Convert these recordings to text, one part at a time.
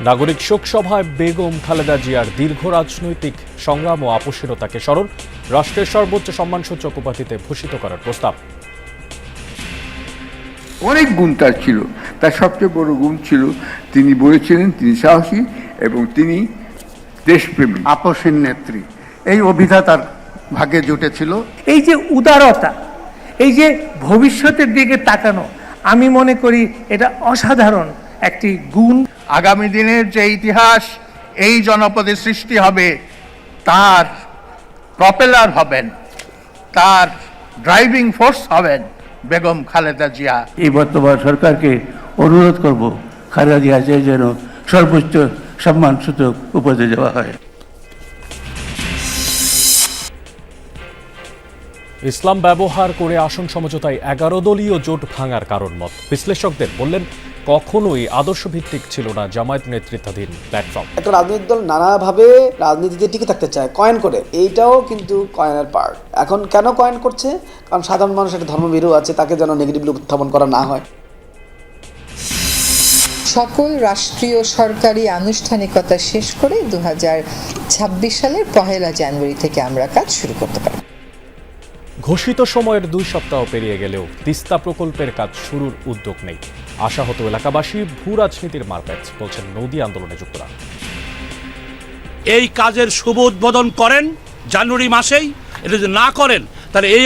নাগরিক শোক সভায় বেগম খালেদা জিয়ার দীর্ঘ রাজনৈতিক সংগ্রাম ও আপোষহীনতাকে স্মরণ, রাষ্ট্রের সর্বোচ্চ সম্মানসূচক উপাধিতে ভূষিত করার প্রস্তাব। অনেক গুণ তার ছিল, তার সবচেয়ে বড় গুণ ছিল তিনি বলেছিলেন তিনি সাহসী এবং তিনি দেশপ্রেমী, আপোষহীন নেত্রী। এই অভিধা তার ভাগ্যে জুটেছিল। এই যে উদারতা, এই যে ভবিষ্যতের দিকে তাকানো, আমি মনে করি এটা অসাধারণ একটি গুণ। আগামী দিনের যে ইতিহাস এই জনপদে সৃষ্টি হবে, তার প্রপেলার হবেন, তার ড্রাইভিং ফোর্স হবেন বেগম খালেদা জিয়া। এই বর্তমান সরকারকে অনুরোধ করব, খালেদা জিয়াকে যেন সর্বোচ্চ সম্মানসূচক উপাধি দেওয়া হয়। ইসলাম ব্যবহার করে আসন সমঝোতায় 11 দলীয় জোট ভাঙার কারণ মত বিশ্লেষকদের বললেন, কখনোই আদর্শভিত্তিক ছিল না জামায়াত নেতৃত্বাধীন প্ল্যাটফর্ম। একটা রাজনৈতিক দল নানাভাবে রাজনীতিতে টিকে থাকতে চায়, কয়েন করে, এইটাও কিন্তু কয়েনের পার্ট। এখন কেন কয়েন করছে? কারণ সাধারণ মানুষ একটা ধর্মভীরু আছে, তাকে যেন নেগেটিভলি উত্থাপন করা না হয়। সকল রাষ্ট্রীয় সরকারি আনুষ্ঠানিকতা শেষ করে 2026 সালের 1 জানুয়ারি থেকে আমরা কাজ শুরু করতে পারি। ঘোষিত সময়ের 2 সপ্তাহ পেরিয়ে গেলেও তিস্তা প্রকল্পের কাজ শুরুর উদ্যোগ নেই। আশাহত এলাকাবাসী ভূ রাজনীতির মারপ্যাচ, বলছেন নদী আন্দোলনে যুক্তরা। এই কাজের শুভ উদ্বোধন করেন জানুয়ারি মাসেই, এটা যদি না করেন তাহলে এই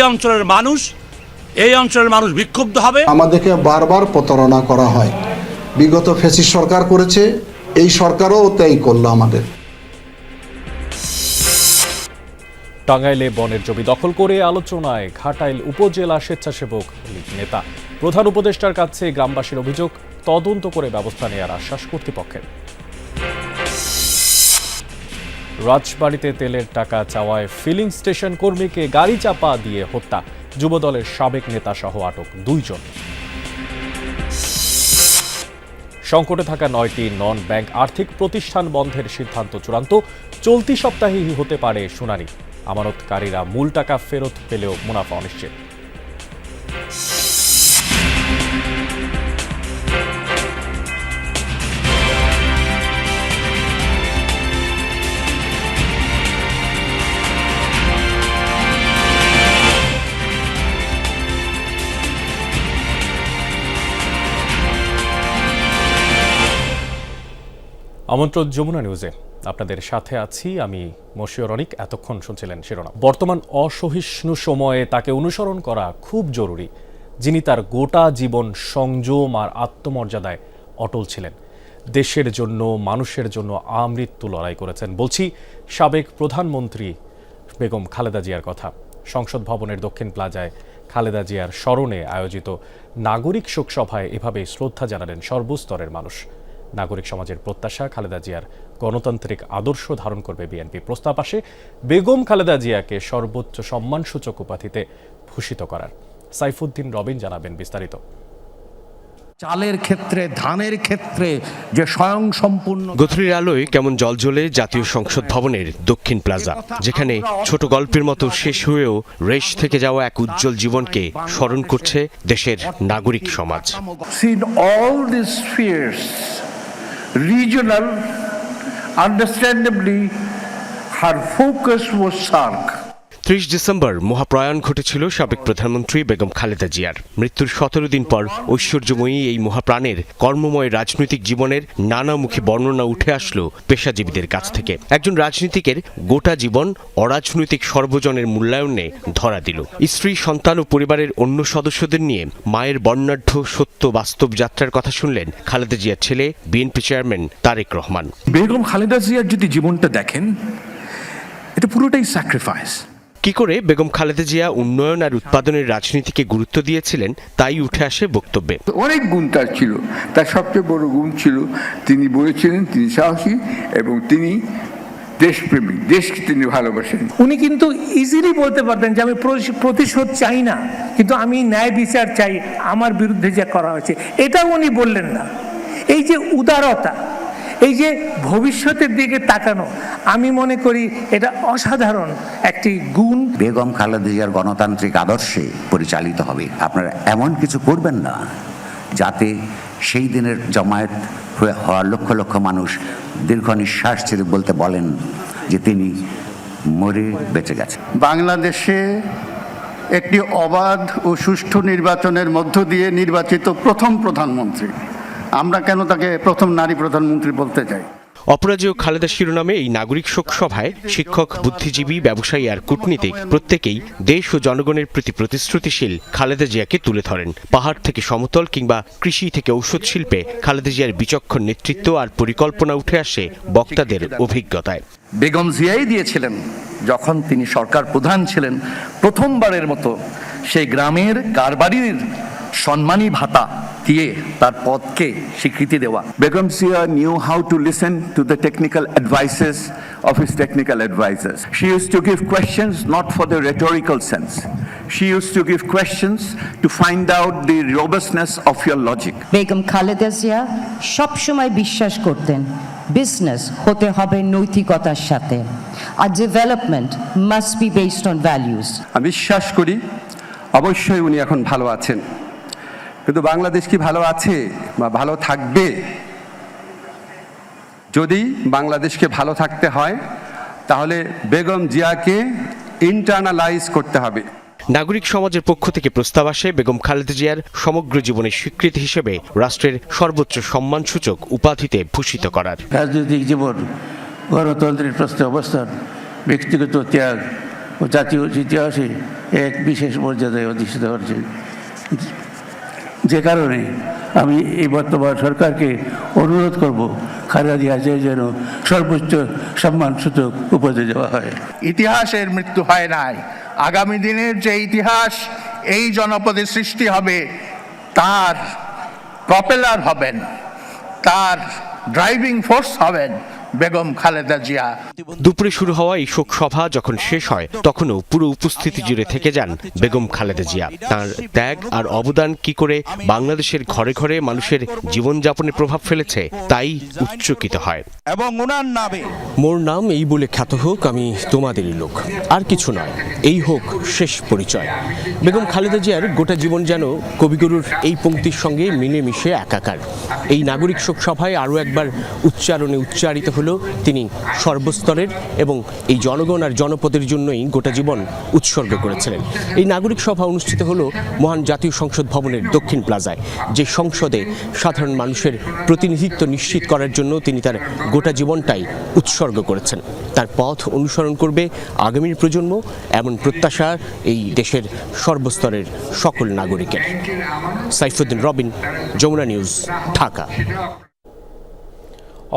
অঞ্চলের মানুষ বিক্ষুব্ধ হবে। আমাদেরকে বারবার প্রতারণা করা হয়, বিগত ফ্যাসিস্ট সরকার করেছে, এই সরকারও তাই করলো আমাদের। টাঙ্গাইলে বনের জমি দখল করে আলোচনায় ঘাটাইল উপজেলা স্বেচ্ছাসেবক লীগ নেতা। প্রধান উপদেষ্টার কাছে গ্রামবাসীর অভিযোগ, তদন্ত করে ব্যবস্থা নেওয়ার আশ্বাস কর্তৃপক্ষের। রাজবাড়ীতে তেলের টাকা চাওয়ায় ফিলিং স্টেশন কর্মীকে গাড়ি চাপা দিয়ে হত্যা, যুবদলের সাবেক নেতা সহ আটক 2 জন। সংকটে থাকা 9টি নন ব্যাংক আর্থিক প্রতিষ্ঠান বন্ধের সিদ্ধান্ত চূড়ান্ত, চলতি সপ্তাহেই হতে পারে শুনানি। আমানতকারীরা মূল টাকা ফেরত পেলেও মুনাফা অনিশ্চিত। আমন্ত্রণ যমুনা নিউজে, আপনাদের সাথে আছি আমি মশিউর অনিক। এতক্ষণ শুনছিলেন শিরোনাম। বর্তমান অসহিষ্ণু সময়ে তাকে অনুসরণ করা খুব জরুরি, যিনি তার গোটা জীবন সংযম আর আত্মমর্যাদায় অটল ছিলেন। দেশের জন্য, মানুষের জন্য আমৃত্যু লড়াই করেছেন। বলছি সাবেক প্রধানমন্ত্রী বেগম খালেদা জিয়ার কথা। সংসদ ভবনের দক্ষিণ প্লাজায় খালেদা জিয়ার স্মরণে আয়োজিত নাগরিক শোক সভায় এভাবে শ্রদ্ধা জানালেন সর্বস্তরের মানুষ। নাগরিক সমাজের প্রত্যাশা, খালেদা জিয়ার গণতান্ত্রিক আদর্শ ধারণ করবে বিএনপি। প্রস্তাব আসে বেগম খালেদা জিয়াকে সর্বোচ্চ সম্মানসূচক উপাধিতে ভূষিত করার। সাইফুদ্দিন রবিন জানাবেন বিস্তারিত। চালের ক্ষেত্রে, ধানের ক্ষেত্রে যে স্বয়ং সম্পূর্ণ। গধূলির আলোয় কেমন জলজ্বলে জাতীয় সংসদ ভবনের দক্ষিণ প্লাজা, যেখানে ছোট গল্পের মতো শেষ হয়েও রেশ থেকে যাওয়া এক উজ্জ্বল জীবনকে স্মরণ করছে দেশের নাগরিক সমাজ। Seen all these fears, regional, understandably, her focus was sunk. 30 December মহাপ্রয়াণ ঘটেছিল সাবেক প্রধানমন্ত্রী বেগম খালেদা জিয়ার। মৃত্যুর 17 দিন পর ঐশ্বর্যময়ী এই মহাপ্রাণের কর্মময় রাজনৈতিক জীবনের নানামুখী বর্ণনা উঠে আসলো পেশাজীবীদের কাছ থেকে। একজন রাজনীতিকের গোটা জীবন অরাজনৈতিক সর্বজনের মূল্যায়নে ধরা দিল। স্ত্রী, সন্তান ও পরিবারের অন্য সদস্যদের নিয়ে মায়ের বর্ণাঢ্য সত্য বাস্তব যাত্রার কথা শুনলেন খালেদা জিয়ার ছেলে, বিএনপি চেয়ারম্যান তারেক রহমান। বেগম খালেদা জিয়ার যদি জীবনটা দেখেন, এটা পুরোটাই স্যাক্রিফাইস। কি করে বেগম খালেদা জিয়া উন্নয়ন আর উৎপাদনের রাজনীতিকে গুরুত্ব দিয়েছিলেন তাই উঠে আসে বক্তব্যে। অনেক গুণ তার ছিল, তার সবচেয়ে বড় গুণ ছিল তিনি বলেছিলেন তিনি সাহসী এবং তিনি দেশপ্রেমী, দেশকে তিনি ভালোবাসেন। উনি কিন্তু ইজিলি বলতে পারতেন যে আমি প্রতিশোধ চাই না, কিন্তু আমি ন্যায় বিচার চাই আমার বিরুদ্ধে যা করা হয়েছে, এটাও উনি বললেন না। এই যে উদারতা, এই যে ভবিষ্যতের দিকে তাকানো, আমি মনে করি এটা অসাধারণ একটি গুণ। বেগম খালেদা জিয়ার গণতান্ত্রিক আদর্শে পরিচালিত হবে। আপনারা এমন কিছু করবেন না যাতে সেই দিনের জামায়াত হওয়ার লক্ষ লক্ষ মানুষ দীর্ঘ নিঃশ্বাস ছেড়ে বলেন যে তিনি মরে বেঁচে গেছেন। বাংলাদেশে একটি অবাধ ও সুষ্ঠু নির্বাচনের মধ্য দিয়ে নির্বাচিত প্রথম প্রধানমন্ত্রী, আমরা কেন তাকে প্রথম নারী প্রধানমন্ত্রী বলতে চাই? অপরাজেয় খালেদা শিরোনামে এই নাগরিক শোক সভায় শিক্ষক, বুদ্ধিজীবী, ব্যবসায়ী আর কূটনীতিক প্রত্যেকেই দেশ ও জনগণের প্রতি প্রতিশ্রুতিশীল খালেদা জিয়াকে তুলে ধরেন। পাহাড় থেকে সমতল কিংবা কৃষি থেকে ঔষধ শিল্পে খালেদা জিয়ার বিচক্ষণ নেতৃত্ব আর পরিকল্পনা উঠে আসে বক্তাদের অভিজ্ঞতায়। বেগম জিয়াই দিয়েছিলেন যখন তিনি সরকার প্রধান ছিলেন, প্রথমবারের মতো সেই গ্রামের কারবারির সম্মানী ভাতা দিয়ে তার পদকে স্বীকৃতি দেওয়া। Begum Zia knew how to listen to the technical advices of his technical advisors. She used to give questions not for the rhetorical sense. She used to give questions to find out the robustness of your logic. Begum Khaleda Zia সবসময় বিশ্বাস করতেন business হতে হবে নৈতিকতার সাথে, আর development must be based on values. আমি বিশ্বাস করি অবশ্যই উনি এখন ভালো আছেন, কিন্তু বাংলাদেশ কি ভালো আছে বা ভালো থাকবে? যদি বাংলাদেশকে ভালো থাকতে হয় তাহলে বেগম জিয়াকে ইন্টারনালাইজ করতে হবে। নাগরিক সমাজের পক্ষ থেকে প্রস্তাব আসে বেগম খালেদা জিয়ার সমগ্র জীবনের স্বীকৃতি হিসেবে রাষ্ট্রের সর্বোচ্চ সম্মানসূচক উপাধিতে ভূষিত করার। রাজনৈতিক জীবন, গণতন্ত্রের প্রস্তাব অবস্থান, ব্যক্তিগত ত্যাগ ও জাতীয় ইতিহাসে এক বিশেষ মর্যাদায় অধিষ্ঠিত হচ্ছে, যে কারণে আমি এই বর্তমান সরকারকে অনুরোধ করব খালেদা জিয়াকে যেন সর্বোচ্চ সম্মানসূচক উপাধি দেওয়া হয়। ইতিহাসের মৃত্যু হয় নাই, আগামী দিনের যে ইতিহাস এই জনপদে সৃষ্টি হবে তার প্রপেলার হবেন, তার ড্রাইভিং ফোর্স হবেন বেগম খালেদা জিয়া। দুপুরে শুরু হওয়া এই শোক সভা যখন শেষ হয় তখনও পুরো উপস্থিতি জুড়ে থেকে যান বেগম খালেদা জিয়া। তার ত্যাগ আর অবদান কি করে বাংলাদেশের ঘরে ঘরে মানুষের জীবনযাপনে প্রভাব ফেলেছে তাই উচ্চকিত হয়। এবং ওনার নামে মোর নাম এই বলে খ্যাত হোক আমি তোমাদেরই লোক, আর কিছু নয়, এই হোক শেষ পরিচয়। বেগম খালেদা জিয়ার গোটা জীবন যেন কবিগুরুর এই পংক্তির সঙ্গে মিলেমিশে একাকার। এই নাগরিক শোক সভায় আরও একবার উচ্চারণে উচ্চারিত হলো তিনি সর্বস্তরের এবং এই জনগণ আর জনপদের জন্যই গোটা জীবন উৎসর্গ করেছিলেন। এই নাগরিক সভা অনুষ্ঠিত হলো মহান জাতীয় সংসদ ভবনের দক্ষিণ প্লাজায়, যে সংসদে সাধারণ মানুষের প্রতিনিধিত্ব নিশ্চিত করার জন্য তিনি তার গোটা জীবনটাই উৎসর্গ করেছেন। তার পথ অনুসরণ করবে আগামীর প্রজন্ম, এমন প্রত্যাশা এই দেশের সর্বস্তরের সকল নাগরিকের। সাইফুদ্দিন রবিন, যমুনা নিউজ, ঢাকা।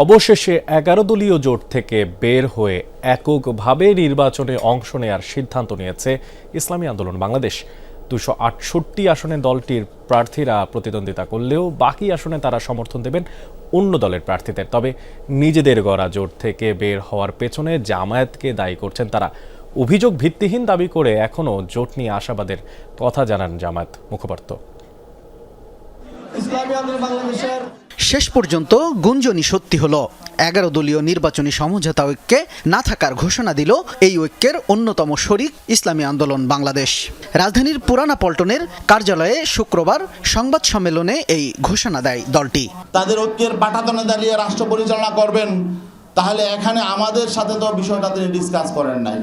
অবশেষে 11 দলীয় জোট থেকে বের হয়ে এককভাবে নির্বাচনে অংশ নেয়ার সিদ্ধান্ত নিয়েছে ইসলামী আন্দোলন বাংলাদেশ। 268 আসনে দলটির প্রার্থীরা প্রতিদ্বন্দ্বিতা করলেও বাকি আসনে তারা সমর্থন দেবেন অন্য দলের প্রার্থীদের। তবে নিজেদের গড়া জোট থেকে বের হওয়ার পেছনে জামায়াতকে দায়ী করছেন তারা। অভিযোগ ভিত্তিহীন দাবি করে এখনও জোট নিয়ে আশাবাদের কথা জানান জামায়াত মুখপাত্র। শেষ পর্যন্ত গুঞ্জনই সত্যি হলো। 11 দলীয় নির্বাচনী সমঝোতা ঐক্যে না থাকার ঘোষণা দিল এই ঐক্যের অন্যতম শরিক ইসলামী আন্দোলন বাংলাদেশ। রাজধানীর পুরানা পল্টনের কার্যালয়ে শুক্রবার সংবাদ সম্মেলনে এই ঘোষণা দেয় দলটি। তাদের ঐক্যের পাটাতনে দাঁড়িয়ে রাষ্ট্র পরিচালনা করবেন, তাহলে এখানে আমাদের সাথে তো বিষয়টা তিনি ডিসকাস করেন নাই।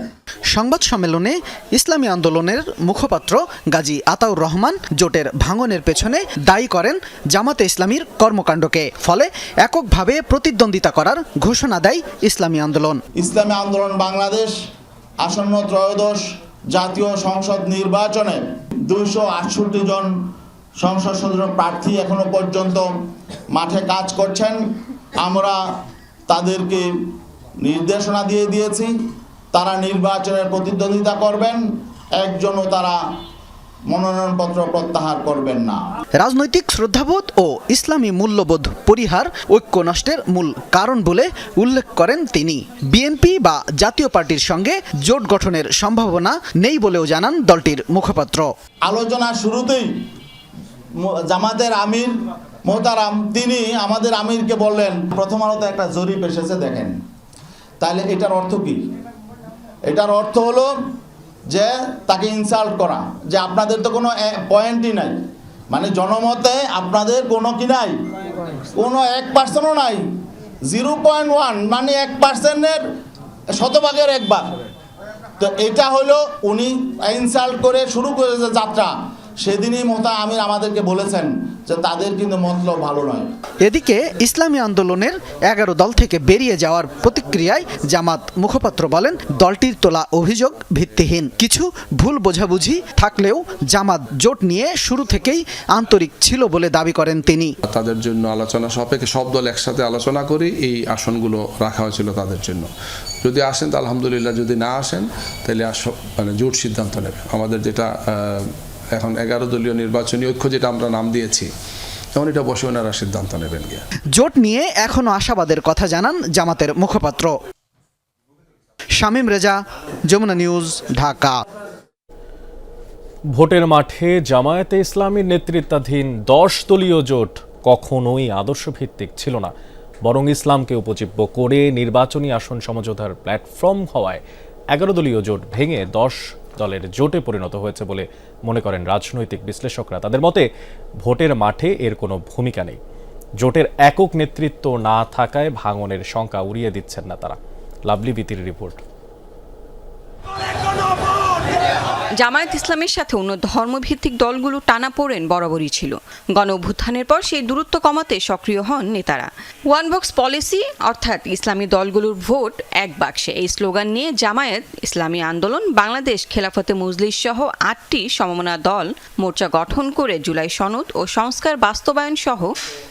সংবাদ সম্মেলনে ইসলামী আন্দোলনের মুখপাত্র গাজী আতাউর রহমান জোটের ভাঙনের পেছনে দায়ী করেন জামাতে ইসলামীর কর্মকাণ্ডকে। ফলে এককভাবে প্রতিদ্বন্দ্বিতা করার ঘোষণা দেয় ইসলামী আন্দোলন। ইসলামী আন্দোলন বাংলাদেশ আসন্ন ত্রয়োদশ জাতীয় সংসদ নির্বাচনে 268 জন সংসদ সদস্য প্রার্থী এখনো পর্যন্ত মাঠে কাজ করছেন। আমরা তাদেরকে নির্দেশনা দিয়ে দিয়েছি, তারা নির্বাচনের প্রতিদ্বন্দ্বিতা করবেন, একজনও তারা মনোনয়নপত্র প্রত্যাহার করবেন না। রাজনৈতিক শ্রদ্ধাবোধ ও ইসলামী মূল্যবোধ পরিহার ঐক্য নষ্টের মূল কারণ বলে উল্লেখ করেন তিনি। বিএনপি বা জাতীয় পার্টির সঙ্গে জোট গঠনের সম্ভাবনা নেই বলেও জানান দলটির মুখপাত্র। আলোচনার শুরুতেই জামাতের আমির মোহতারাম তিনি আমাদের আমিরকে বললেন, প্রথম আলোতে একটা জরিপ এসেছে দেখেন। তাহলে এটার অর্থ কি? এটার অর্থ হলো যে তাকে ইনসাল্ট করা, যে আপনাদের তো কোনো পয়েন্টই নাই, মানে জনমতে আপনাদের কোনো কি নাই, কোনো 1%ও নাই, 0.1 মানে 1%-এর শতভাগের 1 ভাগ। তো এটা হলো উনি ইনসাল্ট করে শুরু করেছে যাত্রা। সেদিনই মোহতারাম আমির আমাদেরকে বলেছেন যে তাদের কিন্তু মতলব ভালো নয়। এদিকে ইসলামী আন্দোলনের 11 দল থেকে বেরিয়ে যাওয়ার প্রতিক্রিয়ায় জামাত মুখপাত্র বলেন, দলটির তোলা অভিযোগ ভিত্তিহীন। কিছু ভুল বোঝাবুঝি থাকলেও জামাত জোট নিয়ে শুরু থেকেই আন্তরিক ছিল বলে দাবি করেন তিনি। তাদের জন্য আলোচনা সাপেক্ষে সব দল একসাথে আলোচনা করে এই আসনগুলো রাখা হয়েছিল তাদের জন্য। যদি আসেন তো আলহামদুলিল্লাহ, যদি না আসেন তাহলে মানে জোট সিদ্ধান্ত নেবে। আমাদের যেটা এখন 11 দলীয় নির্বাচনী ঐক্য যেটা আমরা নাম দিয়েছি, তখন এটা বসে ওনারা সিদ্ধান্ত নেবেন গিয়ে। জোট নিয়ে এখনো আশাবাদের কথা জানান জামাতের মুখপাত্র। শামীম রেজা, যমুনা নিউজ, ঢাকা। ভোটের মাঠে জামায়াতে ইসলামীর নেতৃত্বাধীন 10 দলীয় জোট কখনোই আদর্শভিত্তিক ছিল না, বরং ইসলামকে উপজীব্য করে নির্বাচনী আসন সমঝোতার প্ল্যাটফর্ম হওয়ায় 11 দলীয় জোট ভেঙে 10 দলের জোটে পরিণত হয়েছে বলে মনে করেন রাজনৈতিক বিশ্লেষকরা। তাদের মতে ভোটের মাঠে এর কোনো ভূমিকা নেই। জোটের একক নেতৃত্ব না থাকায় ভাঙনের শঙ্কা উড়িয়ে দিচ্ছেন না তারা। Lovely বিতির report. জামায়াত ইসলামের সাথে অন্য ধর্মভিত্তিক দলগুলো টানাপোড়েন বরাবরই ছিল। গণ অভ্যুত্থানের পর সেই দূরত্ব কমাতে সক্রিয় হন নেতারা। ওয়ান বক্স পলিসি, অর্থাৎ ইসলামী দলগুলোর ভোট এক বাক্সে, এই স্লোগান নিয়ে জামায়াত ইসলামী আন্দোলন বাংলাদেশ, খেলাফতে মজলিস সহ 8টি সমমনা দল মোর্চা গঠন করে জুলাই সনদ ও সংস্কার বাস্তবায়ন সহ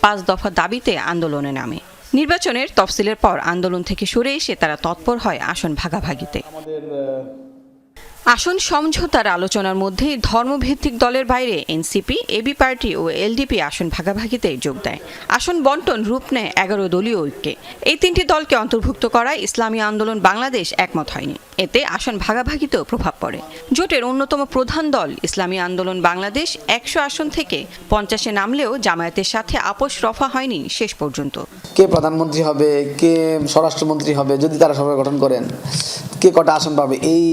5 দফা দাবিতে আন্দোলনে নামে। নির্বাচনের তফসিলের পর আন্দোলন থেকে সরে এসে তারা তৎপর হয় আসন ভাগাভাগিতে। আসন সমঝোতার আলোচনার মধ্যে ধর্মভিত্তিক দলের বাইরে এনসিপি, এবি পার্টি ও এলডিপি আসন ভাগাভাগিতে যোগ দেয়। আসন বন্টন রূপ নেয় 11 দলীয় ঐক্যে। এই 3টি দলকে অন্তর্ভুক্ত করায় ইসলামী আন্দোলন বাংলাদেশ একমত হয়নি। এতে আসন ভাগাভাগিতেও প্রভাব পড়ে। জোটের অন্যতম প্রধান দল ইসলামী আন্দোলন বাংলাদেশ 100 আসন থেকে 50-এ নামলেও জামায়াতের সাথে আপোষ রফা হয়নি শেষ পর্যন্ত। কে প্রধানমন্ত্রী হবে, কে স্বরাষ্ট্রমন্ত্রী হবে, যদি তারা সরকার গঠন করেন, কে কটা আসন পাবে, এই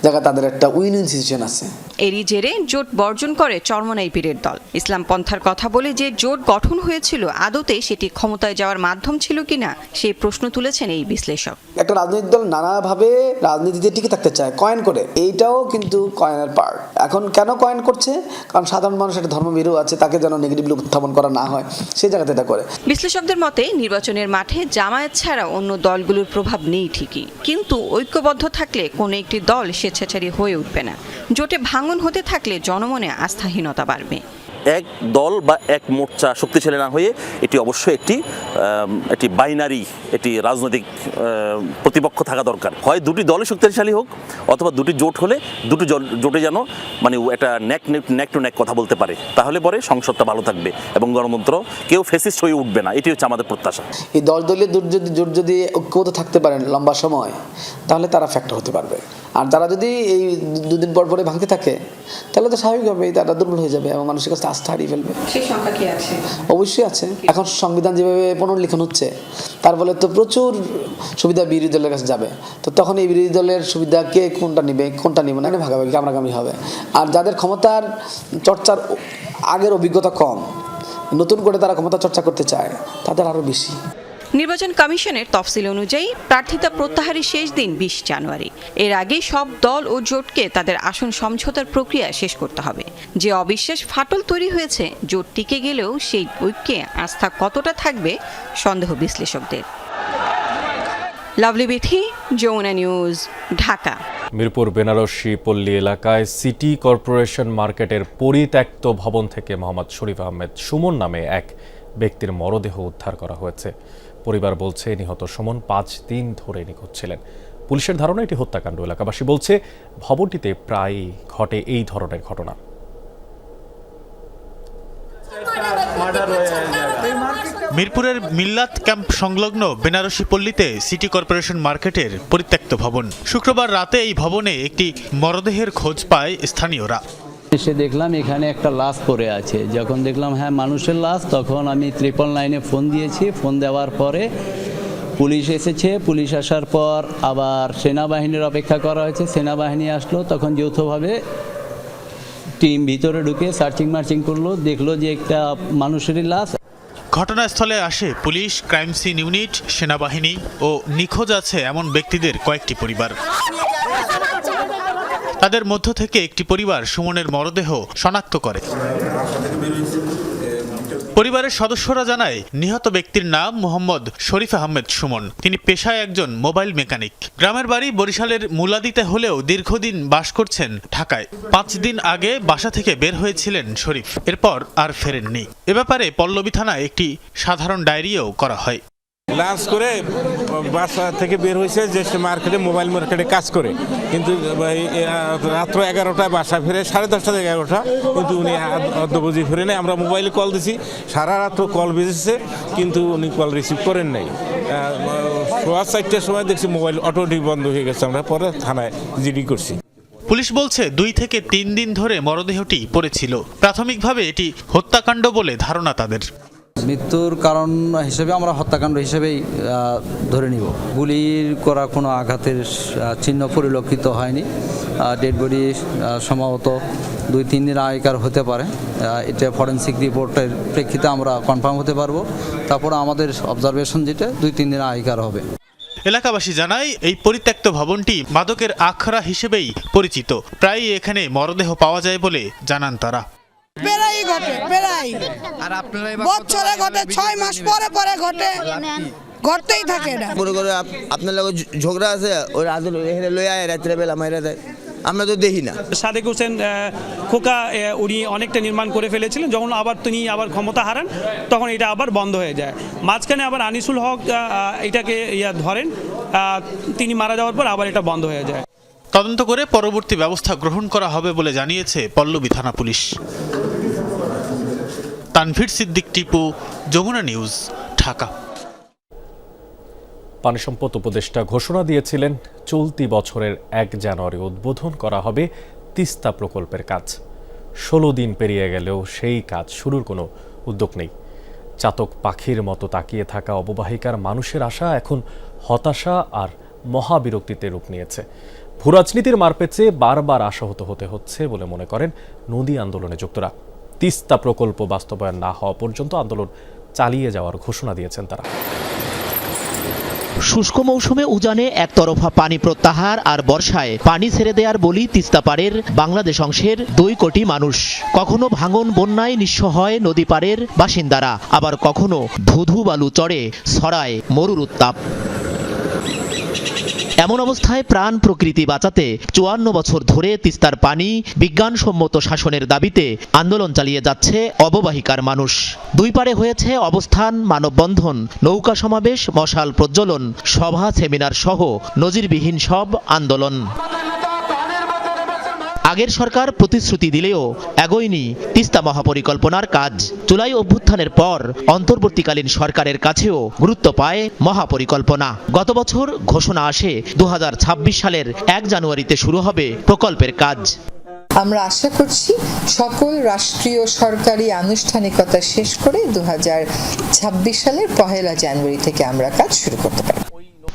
জায়গা তাদের একটা উইন উইন সিচুয়েশন আছে। এরই জেরে জোট বর্জন করে চরমনাই পীরের দল। ইসলাম পন্থার কথা বলে যে জোট গঠন হয়েছিল, আদতে সেটি ক্ষমতায় যাওয়ার মাধ্যম ছিল কিনা সেই প্রশ্ন তুলেছেন এই বিশ্লেষক। একটা রাজনৈতিক দল নানাভাবে রাজনীতিতে টিকে থাকতে চায় কয়েন করে, এইটাও কিন্তু কয়েনের পার্ট। এখন কেন কয়েন করছে? কারণ সাধারণ মানুষ একটা ধর্মভীরু আছে, তাকে যেন নেগেটিভলি উত্থাপন করা না হয়, সেই জায়গাতে এটা করে। বিশ্লেষকদের মতে নির্বাচনের মাঠে জামায়াত ছাড়া অন্য দলগুলোর প্রভাব নেই ঠিকই, কিন্তু ঐক্যবদ্ধ থাকলে কোনো একটি দল স্বেচ্ছাচারী হয়ে উঠবে না। জোটে ভাঙন হতে থাকলে জনমনে আস্থাহীনতা বাড়বে। এক দল বা এক মোর্চা শক্তিশালী না হয়ে এটি অবশ্যই একটি বাইনারি, একটি রাজনৈতিক প্রতিপক্ষ থাকা দরকার। হয় দুটি দলই শক্তিশালী হোক, অথবা দুটি জোট হলে দুটি জোটে যেন মানে একটা নেক টু নেক কথা বলতে পারে, তাহলে পরে সংসদটা ভালো থাকবে এবং গণতন্ত্র কেউ ফেসিস্ট হয়ে উঠবে না। এটি হচ্ছে আমাদের প্রত্যাশা। এই 10 দলীয় জোট যদি ঐক্যবদ্ধ থাকতে পারেন লম্বা সময়, তাহলে তারা ফ্যাক্টর হতে পারবে। আর তারা যদি এই 2 দিন পর পরে ভাঙতে থাকে, তাহলে তো স্বাভাবিকভাবেই তারা দুর্বল হয়ে যাবে এবং মানুষের কাছে আস্থা হারিয়ে ফেলবে। সেই সংখ্যা কি আছে? অবশ্যই আছে। এখন সংবিধান যেভাবে পুনর্লিখন হচ্ছে, তার ফলে তো প্রচুর সুবিধা বিরোধী দলের কাছে যাবে। তো তখন এই বিরোধী দলের সুবিধা কে কোনটা নিবে, কোনটা নিবে না, ভাগাভাগি কামড়াকামড়ি হবে। আর যাদের ক্ষমতার চর্চার আগের অভিজ্ঞতা কম, নতুন করে তারা ক্ষমতা চর্চা করতে চায়, তাদের আরও বেশি। নির্বাচন কমিশনের তফসিল অনুযায়ী প্রার্থিতা প্রত্যাহারের শেষ দিন 20 জানুয়ারি। এর আগে সব দল ও জোটকে তাদের আসন সমঝোতার প্রক্রিয়া শেষ করতে হবে। যে অবিশ্বাস ফাটল তৈরি হয়েছে, জোট টিকে গেলেও সেই ঐক্যে আস্থা কতটা থাকবে সন্দেহ বিশ্লেষকদের। লাভলি বিথি, যমুনা নিউজ, ঢাকা। মিরপুর বেনারসি পল্লী এলাকায় সিটি কর্পোরেশন মার্কেটের পরিত্যক্ত ভবন থেকে মোহাম্মদ শরীফ আহমেদ সুমন নামে এক ব্যক্তির মরদেহ উদ্ধার করা হয়েছে। পরিবার বলছে নিহত সুমন 5 দিন ধরে নিখোঁজ ছিলেন। পুলিশের ধারণা এটি হত্যাকাণ্ড। এলাকাবাসী বলছে ভবনটিতে প্রায়ই ঘটে এই ধরনের ঘটনা। মিরপুরের মিল্লাত ক্যাম্প সংলগ্ন বেনারসি পল্লীতে সিটি কর্পোরেশন মার্কেটের পরিত্যক্ত ভবন। শুক্রবার রাতে এই ভবনে একটি মরদেহের খোঁজ পায় স্থানীয়রা। এসে দেখলাম এখানে একটা লাশ পড়ে আছে। যখন দেখলাম হ্যাঁ মানুষের লাশ, তখন আমি 999-এ ফোন দিয়েছি। ফোন দেওয়ার পরে পুলিশ এসেছে। পুলিশ আসার পর আবার সেনাবাহিনীর অপেক্ষা করা হয়েছে। সেনাবাহিনী আসলো, তখন যৌথভাবে টিম ভিতরে ঢুকে সার্চিং মার্চিং করলো, দেখলো যে একটা মানুষেরই লাশ। ঘটনাস্থলে আসে পুলিশ, ক্রাইম সিন ইউনিট, সেনাবাহিনী ও নিখোঁজ আছে এমন ব্যক্তিদের কয়েকটি পরিবার। তাদের মধ্য থেকে একটি পরিবার সুমনের মরদেহ শনাক্ত করে। পরিবারের সদস্যরা জানায়, নিহত ব্যক্তির নাম মোহাম্মদ শরীফ আহমেদ সুমন। তিনি পেশায় একজন মোবাইল মেকানিক। গ্রামের বাড়ি বরিশালের মুলাদিতে হলেও দীর্ঘদিন বাস করছেন ঢাকায়। 5 দিন আগে বাসা থেকে বের হয়েছিলেন শরীফ, এরপর আর ফেরেননি। এ ব্যাপারে পল্লবী থানায় একটি সাধারণ ডায়েরিও করা হয়। লাঞ্চ করে বাসা থেকে বের হয়েছে, যে সে মার্কেটে মোবাইল মার্কেটে কাজ করে, কিন্তু রাত্র 11টায় বাসা ফিরে 10:30 থেকে 11টা, কিন্তু উনি অদ্যবধি ফিরে নেই। আমরা মোবাইলে কল দিছি, সারা রাত্র কল বেজেছে, কিন্তু উনি কল রিসিভ করেন নাই। 4:30টার সময় দেখছি মোবাইল অটোমেটিক বন্ধ হয়ে গেছে। আমরা পরে থানায় জিডি করছি। পুলিশ বলছে 2 থেকে 3 দিন ধরে মরদেহটি পড়েছিল। প্রাথমিকভাবে এটি হত্যাকাণ্ড বলে ধারণা তাদের। মৃত্যুর কারণ হিসেবে আমরা হত্যাকাণ্ড হিসেবেই ধরে নিব। গুলির করা কোনো আঘাতের চিহ্ন পরিলক্ষিত হয়নি। ডেড বডি সম্ভবত 2-3 দিন আগেকার হতে পারে। এটা ফরেনসিক রিপোর্টের প্রেক্ষিতে আমরা কনফার্ম হতে পারবো। তারপর আমাদের অবজারভেশন যেটা 2-3 দিন আগেকার হবে। এলাকাবাসী জানায়, এই পরিত্যক্ত ভবনটি মাদকের আখড়া হিসেবেই পরিচিত। প্রায়ই এখানে মরদেহ পাওয়া যায় বলে জানান তারা। প্রায় ঘটে, প্রায় বছরে ঘটে, 6 মাস পরে পরে ঘটে, ঘটতেই থাকে। এটা মনে করে আপনার লগে ঝগড়া আছে, ওই আদর এখানে লই আয় রাত্রে বেলা মাইরা দেয়, আমরা তো দেখি না। সাদেক হোসেন খোকা উনি অনেকটা নির্মাণ করে ফেলেছিলেন। যখন আবার তিনি ক্ষমতা হারান, তখন এটা আবার বন্ধ হয়ে যায়। মাঝখানে আবার আনিসুল হক এটাকে ধরেন, তিনি মারা যাওয়ার পর আবার এটা বন্ধ হয়ে যায়। তদন্ত করে পরবর্তী ব্যবস্থা গ্রহণ করা হবে বলে জানিয়েছে পল্লবী থানা পুলিশ। তানভীর সিদ্দিক, টিপু, যমুনা নিউজ, ঢাকা। পানি সম্পদ উপদেষ্টা ঘোষণা দিয়েছিলেন, চলতি বছরের 1 জানুয়ারি উদ্বোধন করা হবে তিস্তা প্রকল্পের কাজ। 16 দিন পেরিয়ে গেলেও সেই কাজ শুরুর কোনো উদ্যোগ নেই। চাতক পাখির মতো তাকিয়ে থাকা অববাহিকার মানুষের আশা এখন হতাশা আর মহাবিরক্তিতে রূপ নিয়েছে। ভূরাজনীতির মারপেচে বারবার আশাহত হতে হচ্ছে বলে মনে করেন নদী আন্দোলনে যুক্তরা। তিস্তা প্রকল্প বাস্তবায়ন না হওয়া পর্যন্ত আন্দোলন চালিয়ে যাওয়ার ঘোষণা দিয়েছেন তারা। শুষ্ক মৌসুমে উজানে একতরফা পানি প্রত্যাহার আর বর্ষায় পানি ছেড়ে দেওয়ার বলি তিস্তা পাড়ের বাংলাদেশ অংশের 2 কোটি মানুষ। কখনো ভাঙন বন্যায় নিঃস্ব হয় নদী পাড়ের বাসিন্দারা, আবার কখনো ধুধু বালু চড়ে ছড়ায় মরুর উত্তাপ। এমন অবস্থায় প্রাণ প্রকৃতি বাঁচাতে 54 বছর ধরে তিস্তার পানি বিজ্ঞানসম্মত শাসনের দাবিতে আন্দোলন চালিয়ে যাচ্ছে অববাহিকার মানুষ। 2 পারে হয়েছে অবস্থান, মানববন্ধন, নৌকা সমাবেশ, মশাল প্রজ্বলন, সভা, সেমিনার সহ নজিরবিহীন সব আন্দোলন। আগের সরকার প্রতিশ্রুতি দিলেও এগোয়নি তিস্তা মহাপরিকল্পনার কাজ। জুলাই অভ্যুত্থানের পর অন্তর্বর্তীকালীন সরকারের কাছেও গুরুত্ব পায় মহাপরিকল্পনা। গত বছর ঘোষণা আসে 2026 সালের 1 জানুয়ারিতে শুরু হবে প্রকল্পের কাজ। আমরা আশা করছি সকল রাষ্ট্রীয় সরকারি আনুষ্ঠানিকতা শেষ করে 2026 সালের 1 জানুয়ারি থেকে আমরা কাজ শুরু করতে পারি।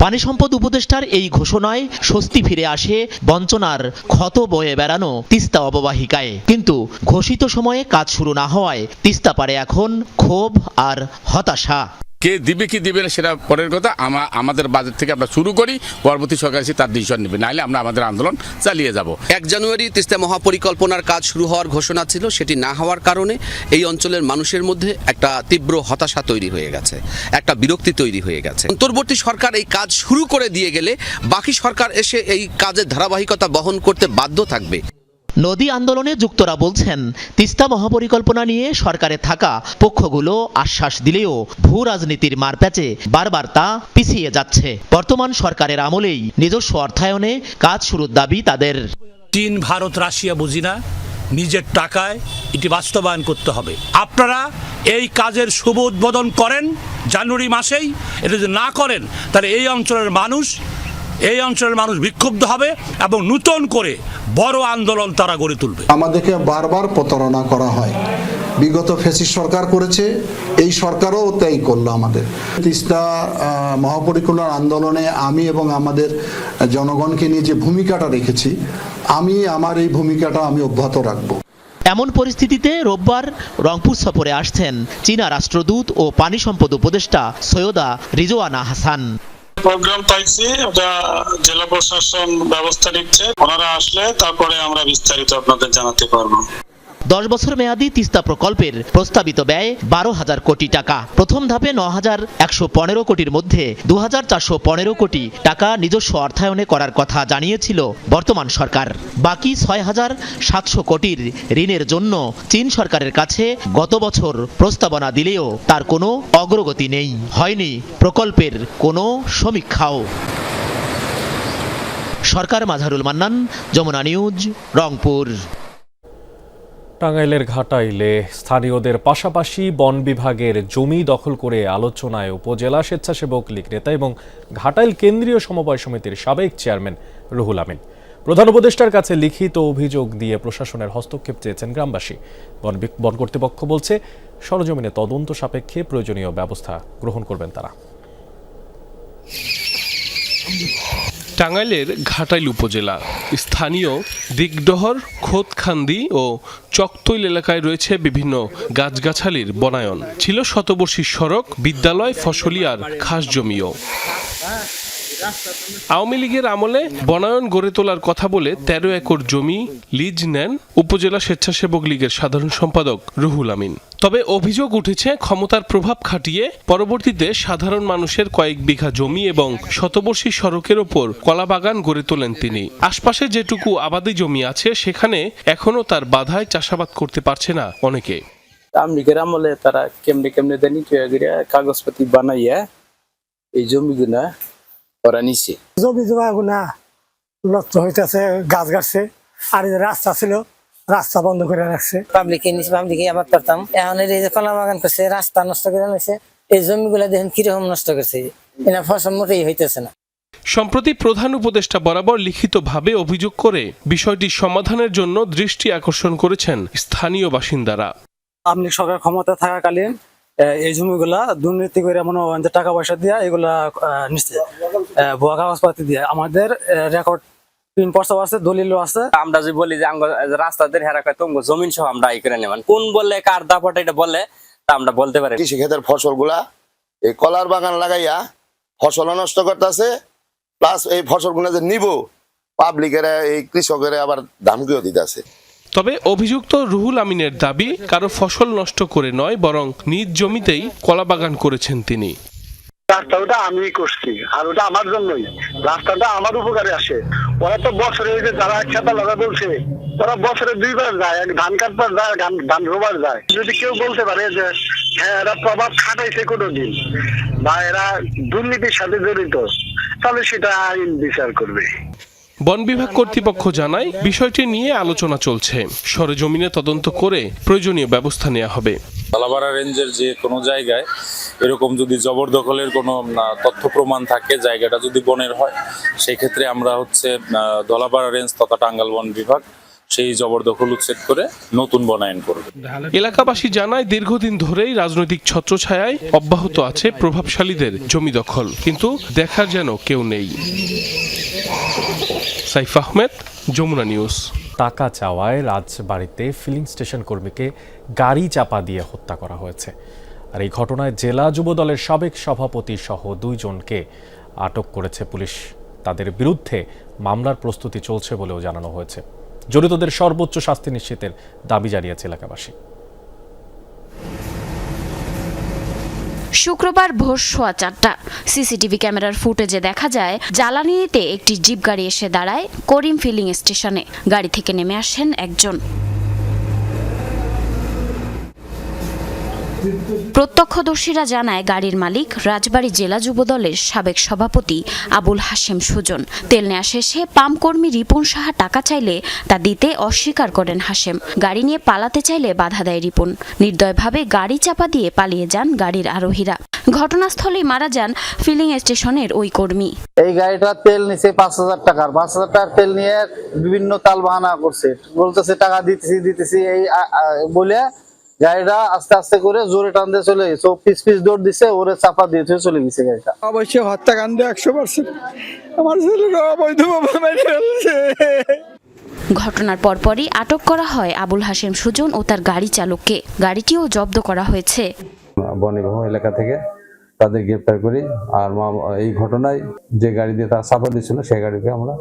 পানি সম্পদ উপদেষ্টার এই ঘোষণায় স্বস্তি ফিরে আসে বঞ্চনার ক্ষত বয়ে বেড়ানো তিস্তা অববাহিকায়। কিন্তু ঘোষিত সময়ে কাজ শুরু না হওয়ায় তিস্তা পারে এখন ক্ষোভ আর হতাশা। কে দিবে কি দিবে না সেটা পরের কথা। আমাদের বাজেট থেকে আমরা শুরু করি, পরবর্তী সরকার এসে তার ডিসিশন নেবে, নাহলে আমরা আমাদের আন্দোলন চালিয়ে যাব। 1 জানুয়ারি তিস্তা মহাপরিকল্পনার কাজ শুরু হওয়ার ঘোষণা ছিল, সেটি না হওয়ার কারণে এই অঞ্চলের মানুষের মধ্যে একটা তীব্র হতাশা তৈরি হয়ে গেছে, একটা বিরক্তি তৈরি হয়ে গেছে। অন্তর্বর্তী সরকার এই কাজ শুরু করে দিয়ে গেলে বাকি সরকার এসে এই কাজের ধারাবাহিকতা বহন করতে বাধ্য থাকবে। নদী আন্দোলনে যুক্তরা বলছেন, তিস্তা মহাপরিকল্পনা নিয়ে সরকারে থাকা পক্ষগুলো আশ্বাস দিলেও ভূ রাজনীতির মারপ্যাচে বারবার তা পিছিয়ে যাচ্ছে। বর্তমান সরকারের আমলেই নিজস্ব অর্থায়নে কাজ শুরুর দাবি তাদের। চীন, ভারত, রাশিয়া বুঝি না, নিজের টাকায় এটি বাস্তবায়ন করতে হবে। আপনারা এই কাজের শুভ উদ্বোধন করেন জানুয়ারি মাসেই। এটা যদি না করেন তাহলে এই অঞ্চলের মানুষ বিক্ষুব্ধ হবে এবং নতুন করে বড় আন্দোলন তারা গড়ে তুলবে। আমাদেরকে বারবার প্রতারণা করা হয়, বিগত ফ্যাসিস্ট সরকার করেছে, এই সরকারও তাই করলো আমাদের। তিস্তা মহাপরিকল্পনার আন্দোলনে আমি এবং আমাদের জনগণকে নিয়ে যে ভূমিকাটা রেখেছি, আমার এই ভূমিকাটা আমি অব্যাহত রাখবো। এমন পরিস্থিতিতে রোববার রংপুর সফরে আসছেন চীনা রাষ্ট্রদূত ও পানি সম্পদ উপদেষ্টা সৈয়দা রিজওয়ানা হাসান। প্রোগ্রাম পাইছি, ওটা জেলা প্রশাসন ব্যবস্থা নিচ্ছে, ওনারা আসলে তারপরে আমরা বিস্তারিত আপনাদের জানাতে পারবো। 10 বছর মেয়াদী তিস্তা প্রকল্পের প্রস্তাবিত ব্যয় 12,000 কোটি টাকা। প্রথম ধাপে 9,115 কোটির মধ্যে 2,415 কোটি টাকা নিজস্ব অর্থায়নে করার কথা জানিয়েছিল বর্তমান সরকার। বাকি 6,700 কোটির ঋণের জন্য চীন সরকারের কাছে গত বছর প্রস্তাবনা দিলেও তার কোনো অগ্রগতি নেই, হয়নি প্রকল্পের কোনো সমীক্ষাও। সরকার মাঝারুল মান্নান, যমুনা নিউজ, রংপুর। টাঙ্গাইলের ঘাটাইলে স্থানীয়দের পাশাপাশি বন বিভাগের জমি দখল করে আলোচনায় উপজেলা স্বেচ্ছাসেবক লীগ নেতা এবং ঘাটাইল কেন্দ্রীয় সমবায় সমিতির সাবেক চেয়ারম্যান রুহুল আমিন। প্রধান উপদেষ্টার কাছে লিখিত অভিযোগ দিয়ে প্রশাসনের হস্তক্ষেপ চেয়েছেন গ্রামবাসী। বন কর্তৃপক্ষ বলছে সরজমিনে তদন্ত সাপেক্ষে প্রয়োজনীয় ব্যবস্থা গ্রহণ করবেন তারা। টাঙ্গাইলের ঘাটাইল উপজেলা স্থানীয় দিগডহর, খোদখান্দি ও চকতৈল এলাকায় রয়েছে বিভিন্ন গাছগাছালির বনায়ন। ছিল শতবর্ষী সড়ক, বিদ্যালয়, ফসলি আর খাস জমিও। আওয়ামী লীগের আমলে বনায়ন গড়ে তোলার কথা বলে 13 একর জমি লিজ নেন উপজেলা স্বেচ্ছাসেবক লীগের সাধারণ সম্পাদক রুহুল আমিন। তবে অভিযোগ উঠেছে ক্ষমতার প্রভাব খাটিয়ে পরবর্তীতে সাধারণ মানুষের কয়েক বিঘা জমি এবং শতবর্ষী সড়কের ওপর কলাবাগান গড়ে তোলেন তিনি। আশপাশে যেটুকু আবাদি জমি আছে সেখানে এখনো তার বাধায় চাষাবাদ করতে পারছে না অনেকে। আওয়ামী লীগের আমলে তারা কেমনে দেনি কাগজপাতি বানাইয়া এই জমিগুলা ওরা নিছে। জমি জমাগুনা নষ্ট হইতেছে, গাছ গাছছে, আর রাস্তা ছিল রাস্তা বন্ধ করে রাখছে। পাবলিকে নিচে পাবলিকে আবার করতাম, এখন এই যে কলা বাগান করছে, রাস্তা নষ্ট করে নিছে। এই জমিগুলা দেখেন কিরকম নষ্ট করছে, এনা ফসল মোটেই হইতেছে না। সম্প্রতি প্রধান উপদেষ্টা বরাবর লিখিতভাবে অভিযোগ করে বিষয়টি সমাধানের জন্য দৃষ্টি আকর্ষণ করেছেন স্থানীয় বাসিন্দারা। আওয়ামী লীগ সরকার ক্ষমতা থাকাকালীন এই জমিগুলা দুর্নীতি করে মনে হয় টাকা পয়সা দিয়া এগুলা নিচ্ছে, ভুয়া কাগজপাতি দিয়ে। আমাদের রেকর্ড পিন প্রস্তাব আছে, দলিল আছে। আমরা যদি বলি যে রাস্তাদের হেরা কয় তোমার জমিন সহ আমরা এই করে নেবেন, কোন বললে কার দাপটা এটা বললে তা আমরা বলতে পারি। কৃষি ক্ষেতের ফসলগুলা এই কলার বাগান লাগাইয়া ফসল নষ্ট করতেছে, প্লাস এই ফসলগুলো যে নিব পাবলিকেরা এই কৃষকেরা আবার ধামকিও দিতেছে। তবে অভিযুক্ত রুহুল আমিনের দাবি কারো ফসল নষ্ট করে নয়, বরং নিজ জমিতেই কলাবাগান করেছেন তিনি। রাস্তাটা আমি করছি আর ওটা আমার জন্যই, রাস্তাটা আমার উপকারে আসে। ওরা তো বছরে যারা একসাথে লাগা বলছে ওরা বছরে 2 বার যায়, এক ধান কাটবার যায়, ধান রোবার যায়। যদি কেউ বলতে পারে যে হ্যাঁ এরা প্রভাব খাটাইছে কোনোদিন বা এরা দুর্নীতির সাথে জড়িত, তাহলে সেটা আইন বিচার করবে। বন বিভাগ কর্তৃপক্ষ জানায় বিষয়টি নিয়ে আলোচনা চলছে, সরেজমিনে তদন্ত করে প্রয়োজনীয় ব্যবস্থা নেওয়া হবে। ধলাপাড়া রেঞ্জের যে কোনো জায়গায় এরকম যদি জবরদখলের কোনো তথ্য প্রমাণ থাকে, জায়গাটা যদি বনের হয়, সেই ক্ষেত্রে আমরা ধলাপাড়া রেঞ্জ তথা টাঙ্গাইল বন বিভাগ সেই জবরদখল উচ্ছেদ করে নতুন বনায়ন করবে। এলাকাবাসী জানায় দীর্ঘদিন ধরেই রাজনৈতিক ছত্রছায়ায় অব্যাহত আছে প্রভাবশালীদের জমি দখল, কিন্তু দেখার যেন কেউ নেই। সাইফ আহমেদ, যমুনা নিউজ। টাকা চাওয়ায় রাজবাড়ীতে ফিলিং স্টেশন কর্মীকে গাড়ি চাপা দিয়ে হত্যা করা হয়েছে। আর এই ঘটনায় জেলা যুবদলের সাবেক সভাপতি সহ 2 জনকে আটক করেছে পুলিশ। তাদের বিরুদ্ধে মামলার প্রস্তুতি চলছে বলেও জানানো হয়েছে। জড়িতদের সর্বোচ্চ শাস্তি নিশ্চিতের দাবি জানিয়েছে এলাকাবাসী। শুক্রবার ভোর 4:15 সিসিটিভি ক্যামেরার ফুটেজে দেখা যায় জ্বালানি নিতে একটি জিপ গাড়ি এসে দাঁড়ায় করিম ফিলিং স্টেশনে। গাড়ি থেকে নেমে আসেন একজন। প্রত্যক্ষদর্শীরা জানায় গাড়ির মালিক রাজবাড়ী জেলা যুবদলের সাবেক সভাপতি আবুল হাশেম সুজন। তেল নেওয়া শেষে পাম্প কর্মী রিপন সাহা টাকা চাইলে তা দিতে অস্বীকার করেন হাশেম। গাড়ি নিয়ে পালাতে চাইলে বাধা দেয় রিপন। নির্দয়ভাবে গাড়ি চাপা দিয়ে পালিয়ে যান গাড়ির আরোহীরা। ঘটনাস্থলেই মারা যান ফিলিং স্টেশনের ওই কর্মী। এই গাড়িটা তেল নিছে 5,000 টাকার, 5,000 টাকার তেল নিয়ে বিভিন্ন তাল বাহানা করছে, বলতেছে টাকা দিতেছি এই বলে গাড়িটা আস্তে আস্তে করে জোরে টান দিয়ে চলে গেছে। ও পিস দৌড় দিছে, ওরে চাপা দিয়ে চলে গেছে গাড়িটা। অবশ্যই হত্যাকাণ্ড 100%। আমার ছেলেরা অবৈধভাবে মেরে ফেলছে। ঘটনার পরপরই আটক করা হয় আবুল হাশেম সুজন ও তার গাড়ি চালককে। গাড়িটিও জব্দ করা হয়েছে। বনিবাহ এলাকা থেকে তাদের গ্রেপ্তার করি। আর এই ঘটনায় যে গাড়ি দিয়ে তারা চাপা দিয়েছিল সেই গাড়িকে আমরা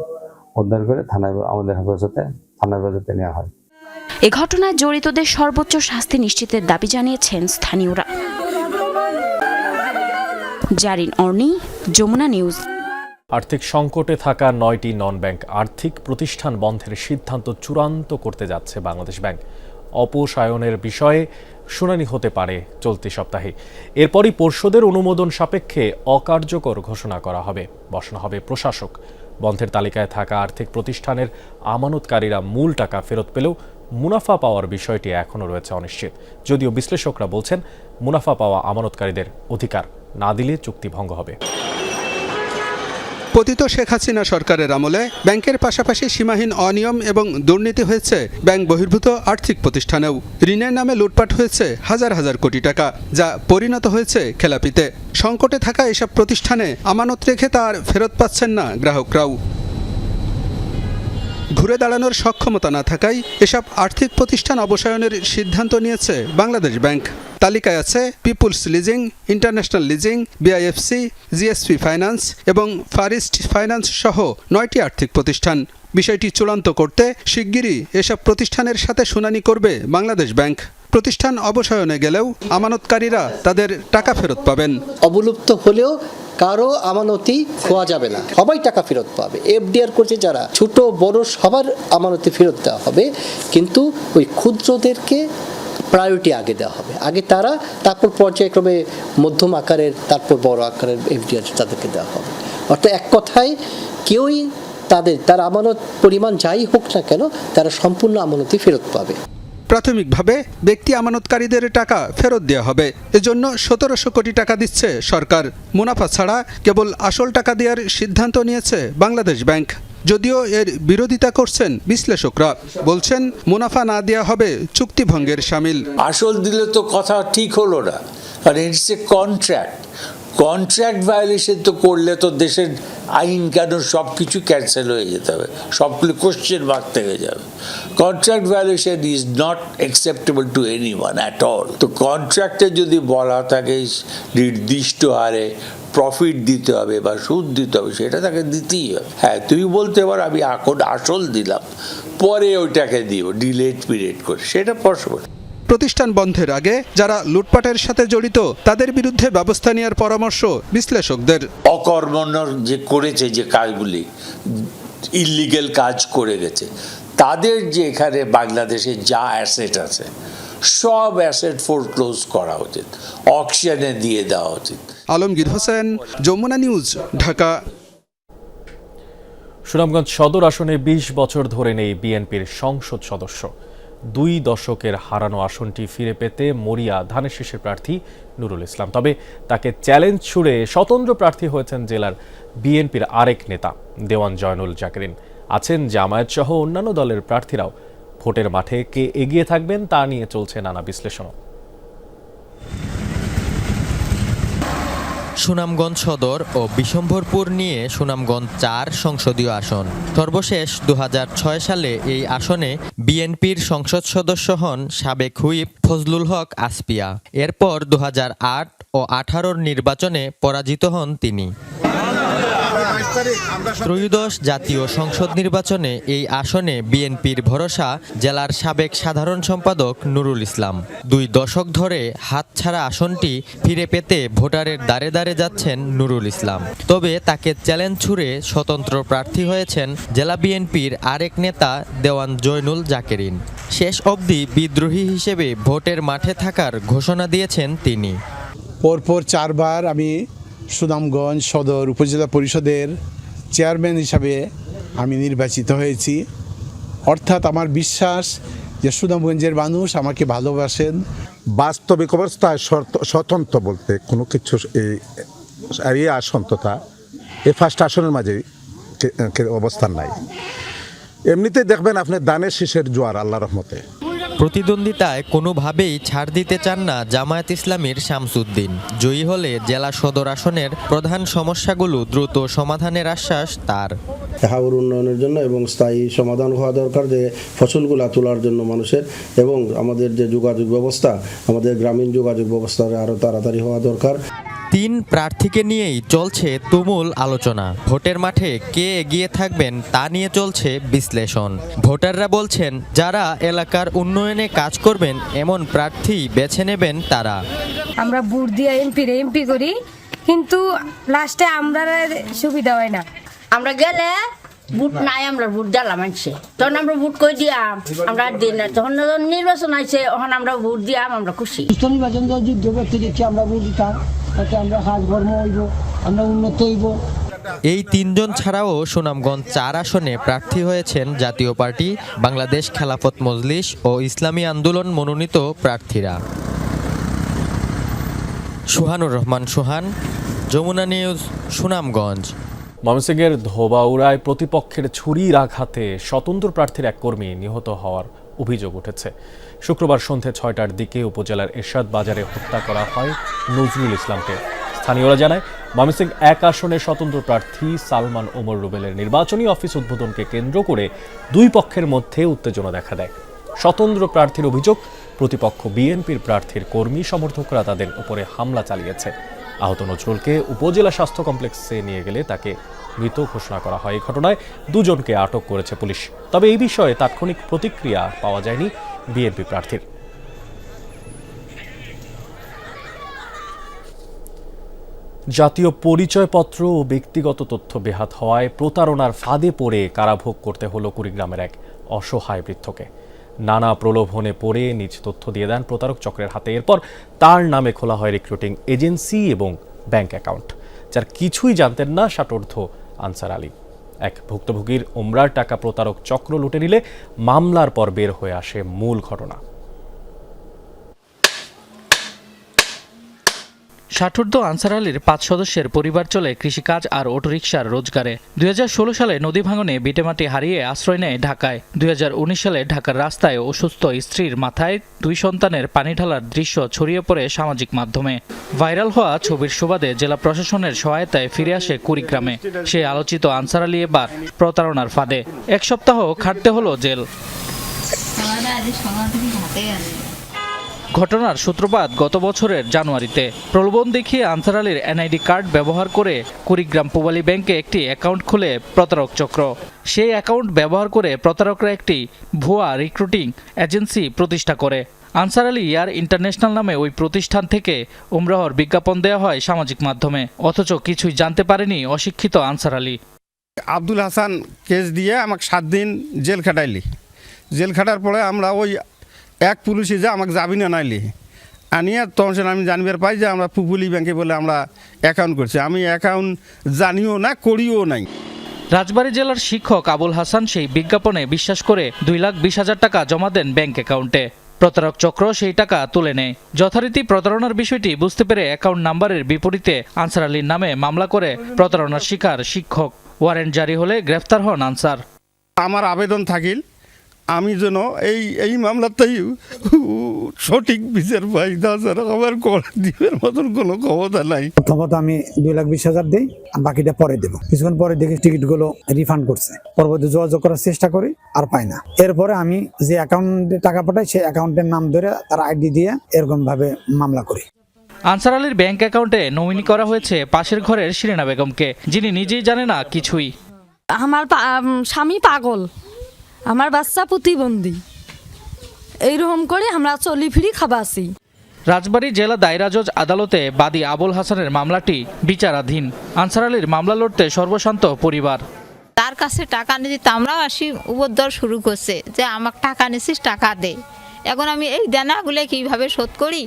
উদ্ধার করে থানায় আমাদের হেফাজতে নেওয়া হয়। এ ঘটনায় জড়িতদের সর্বোচ্চ শাস্তি নিশ্চিতের দাবি জানিয়েছেন স্থানীয়রা। জারিন অর্নি, যমুনা নিউজ। আর্থিক সংকটে থাকা 9টি নন ব্যাংক আর্থিক প্রতিষ্ঠান বন্ধের সিদ্ধান্ত চূড়ান্ত করতে যাচ্ছে বাংলাদেশ ব্যাংক। অপসায়নের বিষয়ে শুনানি হতে পারে চলতি সপ্তাহে। এরপরই পর্ষদের অনুমোদন সাপেক্ষে অকার্যকর ঘোষণা করা হবে, বসানো হবে প্রশাসক। বন্ধের তালিকায় থাকা আর্থিক প্রতিষ্ঠানের আমানতকারীরা মূল টাকা ফেরত পেলেও মুনাফা পাওয়ার বিষয়টি এখনও রয়েছে অনিশ্চিত। যদিও বিশ্লেষকরা বলছেন মুনাফা পাওয়া আমানতকারীদের অধিকার, না দিলে চুক্তি ভঙ্গ হবে। পতিত শেখ হাসিনা সরকারের আমলে ব্যাংকের পাশাপাশি সীমাহীন অনিয়ম এবং দুর্নীতি হয়েছে ব্যাংক বহির্ভূত আর্থিক প্রতিষ্ঠানেও। ঋণের নামে লুটপাট হয়েছে হাজার হাজার কোটি টাকা, যা পরিণত হয়েছে খেলাপিতে। সংকটে থাকা এসব প্রতিষ্ঠানে আমানত রেখে তার ফেরত পাচ্ছেন না গ্রাহকরাও। ঘুরে দাঁড়ানোর সক্ষমতা না থাকায় এসব আর্থিক প্রতিষ্ঠান অবসায়নের সিদ্ধান্ত নিয়েছে বাংলাদেশ ব্যাংক। তালিকায় আছে peoples leasing, international leasing, BIFC, GSP finance এবং ফারিস্ট ফাইন্যান্স সহ 9টি আর্থিক প্রতিষ্ঠান। বিষয়টি চূড়ান্ত করতে শিগগিরই এসব প্রতিষ্ঠানের সাথে শুনানি করবে বাংলাদেশ ব্যাংক। প্রতিষ্ঠান অবসায়নে গেলেও আমানতকারীরা তাদের টাকা ফেরত পাবেন। অবলুপ্ত হলেও কারো আমানতি খোয়া যাবে না, সবাই টাকা ফেরত পাবে। এফডিআর করছে যারা, ছোট বড় সবার আমানতি ফেরত দেওয়া হবে, কিন্তু ওই ক্ষুদ্রদেরকে প্রায়োরিটি আগে দেওয়া হবে। আগে তারা, তারপর পর্যায়ক্রমে মধ্যম আকারের, তারপর বড় আকারের এফডিআর তাদেরকে দেওয়া হবে। অর্থাৎ এক কথায় কেউই তার আমানত পরিমাণ যাই হোক না কেন, তারা সম্পূর্ণ আমানতি ফেরত পাবে। প্রাথমিকভাবে ব্যক্তি আমানতকারীদের টাকা ফেরত দেওয়া হবে। এজন্য 1700 কোটি টাকা দিচ্ছে সরকার। মুনাফা ছাড়া কেবল আসল টাকা দেওয়ার সিদ্ধান্ত নিয়েছে বাংলাদেশ ব্যাংক। যদিও এর বিরোধিতা করছেন বিশ্লেষকরা, বলছেন মুনাফা না দেওয়া হবে চুক্তিভঙ্গের শামিল। আসল দিলে তো কথা ঠিক হলো না, কারণ ইটস এ কন্ট্রাক্ট ভায়োলেশন তো করলে তো দেশের আইন কানুন সব কিছু ক্যান্সেল হয়ে যেতে হবে, সবগুলো কোশ্চেন মার্ক থেকে যাবে। Contract violation is not acceptable two anyone at all. তো কন্ট্রাক্টে যদি বলা থাকে নির্দিষ্ট হারে প্রফিট দিতে হবে বা সুদ দিতে হবে, সেটা তাকে দিতেই হবে। হ্যাঁ, তুমি বলতে পারো আমি এখন আসল দিলাম, পরে ওইটাকে দিব ডিলেড পিরিয়ড করে, সেটা পসিবল। প্রতিষ্ঠান বন্ধের আগে যারা লুটপাটের সাথে জড়িত তাদের বিরুদ্ধে ব্যবস্থা নেওয়ার পরামর্শ বিশ্লেষকদের। অকর্মণ্য যে করেছে, যে কাজগুলি ইলিগেল কাজ করে গেছে, তাদের যে এখানে বাংলাদেশে যা অ্যাসেট আছে সব অ্যাসেট ফোরক্লোজ করা উচিত, অকশনে দিয়ে দেওয়া উচিত। আলমগীর হোসেন, যমুনা নিউজ, ঢাকা। সুনামগঞ্জ সদর আসনে 20 বছর ধরে নেই বিএনপির সংসদ সদস্য। 2 দশকের হারানো আসনটি ফিরে পেতে মরিয়া ধানের শীষের প্রার্থী নুরুল ইসলাম। তবে তাকে চ্যালেঞ্জ ছুড়ে স্বতন্ত্র প্রার্থী হয়েছেন জেলার বিএনপির আরেক নেতা দেওয়ান জয়নুল জাকেরিন। আছেন জামায়াত সহ অন্যান্য দলের প্রার্থীরাও। ভোটের মাঠে কে এগিয়ে থাকবেন তা নিয়ে চলছে নানা বিশ্লেষণ। সুনামগঞ্জ সদর ও বিশম্ভরপুর নিয়ে সুনামগঞ্জ 4 সংসদীয় আসন। সর্বশেষ 2006 সালে এই আসনে বিএনপির সংসদ সদস্য হন সাবেক হুইপ ফজলুল হক আসপিয়া। এরপর 2008 ও 18 নির্বাচনে পরাজিত হন তিনি। ত্রয়োদশ জাতীয় সংসদ নির্বাচনে এই আসনে বিএনপির ভরসা জেলার সাবেক সাধারণ সম্পাদক নুরুল ইসলাম। 2 দশক ধরে হাতছাড়া আসনটি ফিরে পেতে ভোটারের দ্বারে দ্বারে যাচ্ছেন নুরুল ইসলাম। তবে তাকে চ্যালেঞ্জ ছুড়ে স্বতন্ত্র প্রার্থী হয়েছেন জেলা বিএনপির আরেক নেতা দেওয়ান জয়নুল জাকেরিন। শেষ অবধি বিদ্রোহী হিসেবে ভোটের মাঠে থাকার ঘোষণা দিয়েছেন তিনি। পরপর 4 বার আমি সুনামগঞ্জ সদর উপজেলা পরিষদের চেয়ারম্যান হিসাবে আমি নির্বাচিত হয়েছি। অর্থাৎ আমার বিশ্বাস যে সুনামগঞ্জের মানুষ আমাকে ভালোবাসেন। বাস্তবিক অবস্থায় স্বতন্ত্র বলতে কোনো কিছু এই আসন তথা এই ফার্স্ট আসনের মাঝে অবস্থান নাই। এমনিতেই দেখবেন আপনি দানের শীষের জোয়ার আল্লাহর রহমতে। প্রতিদ্বন্দ্বিতায় কোনোভাবেই ছাড় দিতে চান না জামায়াত ইসলামীর শামসুদ্দিন। জয়ী হলে জেলা সদর আসনের প্রধান সমস্যাগুলো দ্রুত সমাধানের আশ্বাস তার। হাওর উন্নয়নের জন্য এবং স্থায়ী সমাধান হওয়া দরকার, যে ফসলগুলা তোলার জন্য মানুষের, এবং আমাদের যে যোগাযোগ ব্যবস্থা, আমাদের গ্রামীণ যোগাযোগ ব্যবস্থা আরও তাড়াতাড়ি হওয়া দরকার। 3 প্রার্থীকে নিয়েই চলছে তুমুল আলোচনা। ভোটের মাঠে কে এগিয়ে থাকবেন তা নিয়ে চলছে বিশ্লেষণ। ভোটাররা বলছেন, যারা এলাকার উন্নয়নে কাজ করবেন এমন প্রার্থী বেছে নেবেন তারা। আমরা ভোট দিয়ে এমপি করি, কিন্তু লাস্টে আমরা সুবিধা হয় না। আমরা গেলে ভোট নাই, আমরা ভোট দিলাম আনছে, তখন আমরা ভোট করে দিয়াম, আমরা দিন না, তখন নির্বাচন আছে, ওখানে আমরা ভোট দিয়াম, আমরা খুশি। নির্বাচন যুদ্ধ করতে দিচ্ছি, আমরা ভোট দিতাম, তাতে আমরা কাজকর্ম হইব, আমরা উন্নত হইব। এই 3 জন ছাড়াও সুনামগঞ্জ 4 আসনে প্রার্থী হয়েছেন জাতীয় পার্টি, বাংলাদেশ খেলাফত মজলিস ও ইসলামী আন্দোলন মনোনীত প্রার্থীরা। সুহানুর রহমান সুহান, যমুনা নিউজ, সুনামগঞ্জ। ময়মনসিংহের ধোবাউড়ায় প্রতিপক্ষের ছুরির আঘাতে স্বতন্ত্র প্রার্থীর এক কর্মী নিহত হওয়ার অভিযোগ উঠেছে। শুক্রবার সন্ধ্যে 6টার দিকে উপজেলার এরশাদ বাজারে হত্যা করা হয় নজরুল ইসলামকে। স্থানীয়রা জানায়, ময়মনসিংহ 1 আসনের স্বতন্ত্র প্রার্থী সালমান ওমর রুবেলের নির্বাচনী অফিস উদ্বোধনকে কেন্দ্র করে 2 পক্ষের মধ্যে উত্তেজনা দেখা দেয়। স্বতন্ত্র প্রার্থীর অভিযোগ, প্রতিপক্ষ বিএনপির প্রার্থীর কর্মী সমর্থকরা তাদের উপরে হামলা চালিয়েছে। আহত নজরুলকে উপজেলা স্বাস্থ্য কমপ্লেক্সে নিয়ে গেলে তাকে মৃত ঘোষণা করা হয়। এই ঘটনায় 2 জনকে আটক করেছে পুলিশ। তবে এই বিষয়ে তাৎক্ষণিক প্রতিক্রিয়া পাওয়া যায়নি বিএনপি প্রার্থীর। জাতীয় পরিচয়পত্র ও ব্যক্তিগত তথ্য বেহাত হওয়ায় প্রতারণার ফাঁদে পড়ে কারাভোগ করতে হলো কুড়িগ্রামের এক অসহায় বৃদ্ধকে। নানা প্রলোভনে পড়ে নিজ তথ্য দিয়ে দেন প্রতারক চক্রের হাতে। এরপর তার নামে খোলা হয় রিক্রুটিং এজেন্সি এবং ব্যাংক অ্যাকাউন্ট, যার কিছুই জানতেন না ষাটোর্ধ্ব আনসার আলী। এক ভুক্তভোগীর ওমরার টাকা প্রতারক চক্র লুটে নিলে মামলার পর বের হয়ে আসে মূল ঘটনা। ষাটোর্ধ্ব আনসার আলীর 5 সদস্যের পরিবার চলে কৃষিকাজ আর অটোরিকশার রোজগারে। 2016 সালে নদী ভাঙনে ভিটেমাটি হারিয়ে আশ্রয় নেয় ঢাকায়। 2019 সালে ঢাকার রাস্তায় অসুস্থ স্ত্রীর মাথায় 2 সন্তানের পানি ঢালার দৃশ্য ছড়িয়ে পড়ে সামাজিক মাধ্যমে। ভাইরাল হওয়া ছবির সুবাদে জেলা প্রশাসনের সহায়তায় ফিরে আসে কুড়িগ্রামে। সেই আলোচিত আনসার আলী এবার প্রতারণার ফাঁদে। 1 সপ্তাহ খাটতে হলো জেল। ঘটনার সূত্রপাত গত বছরের জানুয়ারিতে। প্রলোভন দেখিয়ে আনসার আলীর এনআইডি কার্ড ব্যবহার করে কুড়িগ্রাম পূবালী ব্যাংকে একটি অ্যাকাউন্ট খুলে প্রতারক চক্র। সেই অ্যাকাউন্ট ব্যবহার করে প্রতারকরা একটি ভুয়া রিক্রুটিং এজেন্সি প্রতিষ্ঠা করে। আনসার আলী এয়ার ইন্টারন্যাশনাল নামে ওই প্রতিষ্ঠান থেকে উমরাহর বিজ্ঞাপন দেওয়া হয় সামাজিক মাধ্যমে। অথচ কিছুই জানতে পারেনি অশিক্ষিত আনসার আলী। আব্দুল হাসান কেস দিয়ে আমাকে 7 দিন জেল খাটাইলি। জেল খাটার পরে আমরা ওই এক পুলিশে যে আমাকে যাবি না নাইলি আনিয়া, তখন আমি জানবার পাই যে আমরা পুপুলি ব্যাংকে বলে আমরা অ্যাকাউন্ট করছি। আমি অ্যাকাউন্ট জানিও না, করিও নাই। রাজবাড়ী জেলার শিক্ষক আবুল হাসান সেই বিজ্ঞাপনে বিশ্বাস করে 2,20,000 টাকা জমা দেন ব্যাংক অ্যাকাউন্টে। প্রতারক চক্র সেই টাকা তুলে নেয়। যথারীতি প্রতারণার বিষয়টি বুঝতে পেরে অ্যাকাউন্ট নাম্বারের বিপরীতে আনসার আলীর নামে মামলা করে প্রতারণার শিকার শিক্ষক। ওয়ারেন্ট জারি হলে গ্রেফতার হন আনসার। আমার আবেদন থাকিল আমি যেন এই মামলাটাই সঠিক বিচার পাই, তাছাড়া আমার করে দিবের মতন কোনো ক্ষমতা নাই। প্রথমত আমি 2,20,000 দিই, বাকিটা পরে দেবো। কিছুক্ষণ পরে দেখি টিকিটগুলো রিফান্ড করছে। পরবর্তী যোগাযোগ করার চেষ্টা করি, আর পাই না। এরপরে আমি যে অ্যাকাউন্টে টাকা পাঠাই সেই অ্যাকাউন্টের নাম ধরে তার আইডি দিয়ে এরকম ভাবে মামলা করি। আনসার আলীর ব্যাংক অ্যাকাউন্টে নমিনি করা হয়েছে পাশের ঘরের শিরিনা বেগমকে, যিনি নিজেই জানে না কিছুই। আমার স্বামী পাগল, আমার বাচ্চা প্রতিবন্ধী, এইরকম করে আমরা চলি ফিরি খাবাসি। রাজবাড়ী জেলা দায়রা জজ আদালতে বাদী আবুল হাসানের মামলাটি বিচারাধীন। আনসার আলীর মামলা লড়তে সর্বশান্ত পরিবার। তার কাছে টাকা নিয়েছি, আমরাও আসি উপদ্রব শুরু করছে যে আমাকে টাকা নিছিস, টাকা দে। এখন আমি এই দেনাগুলো কিভাবে শোধ করি?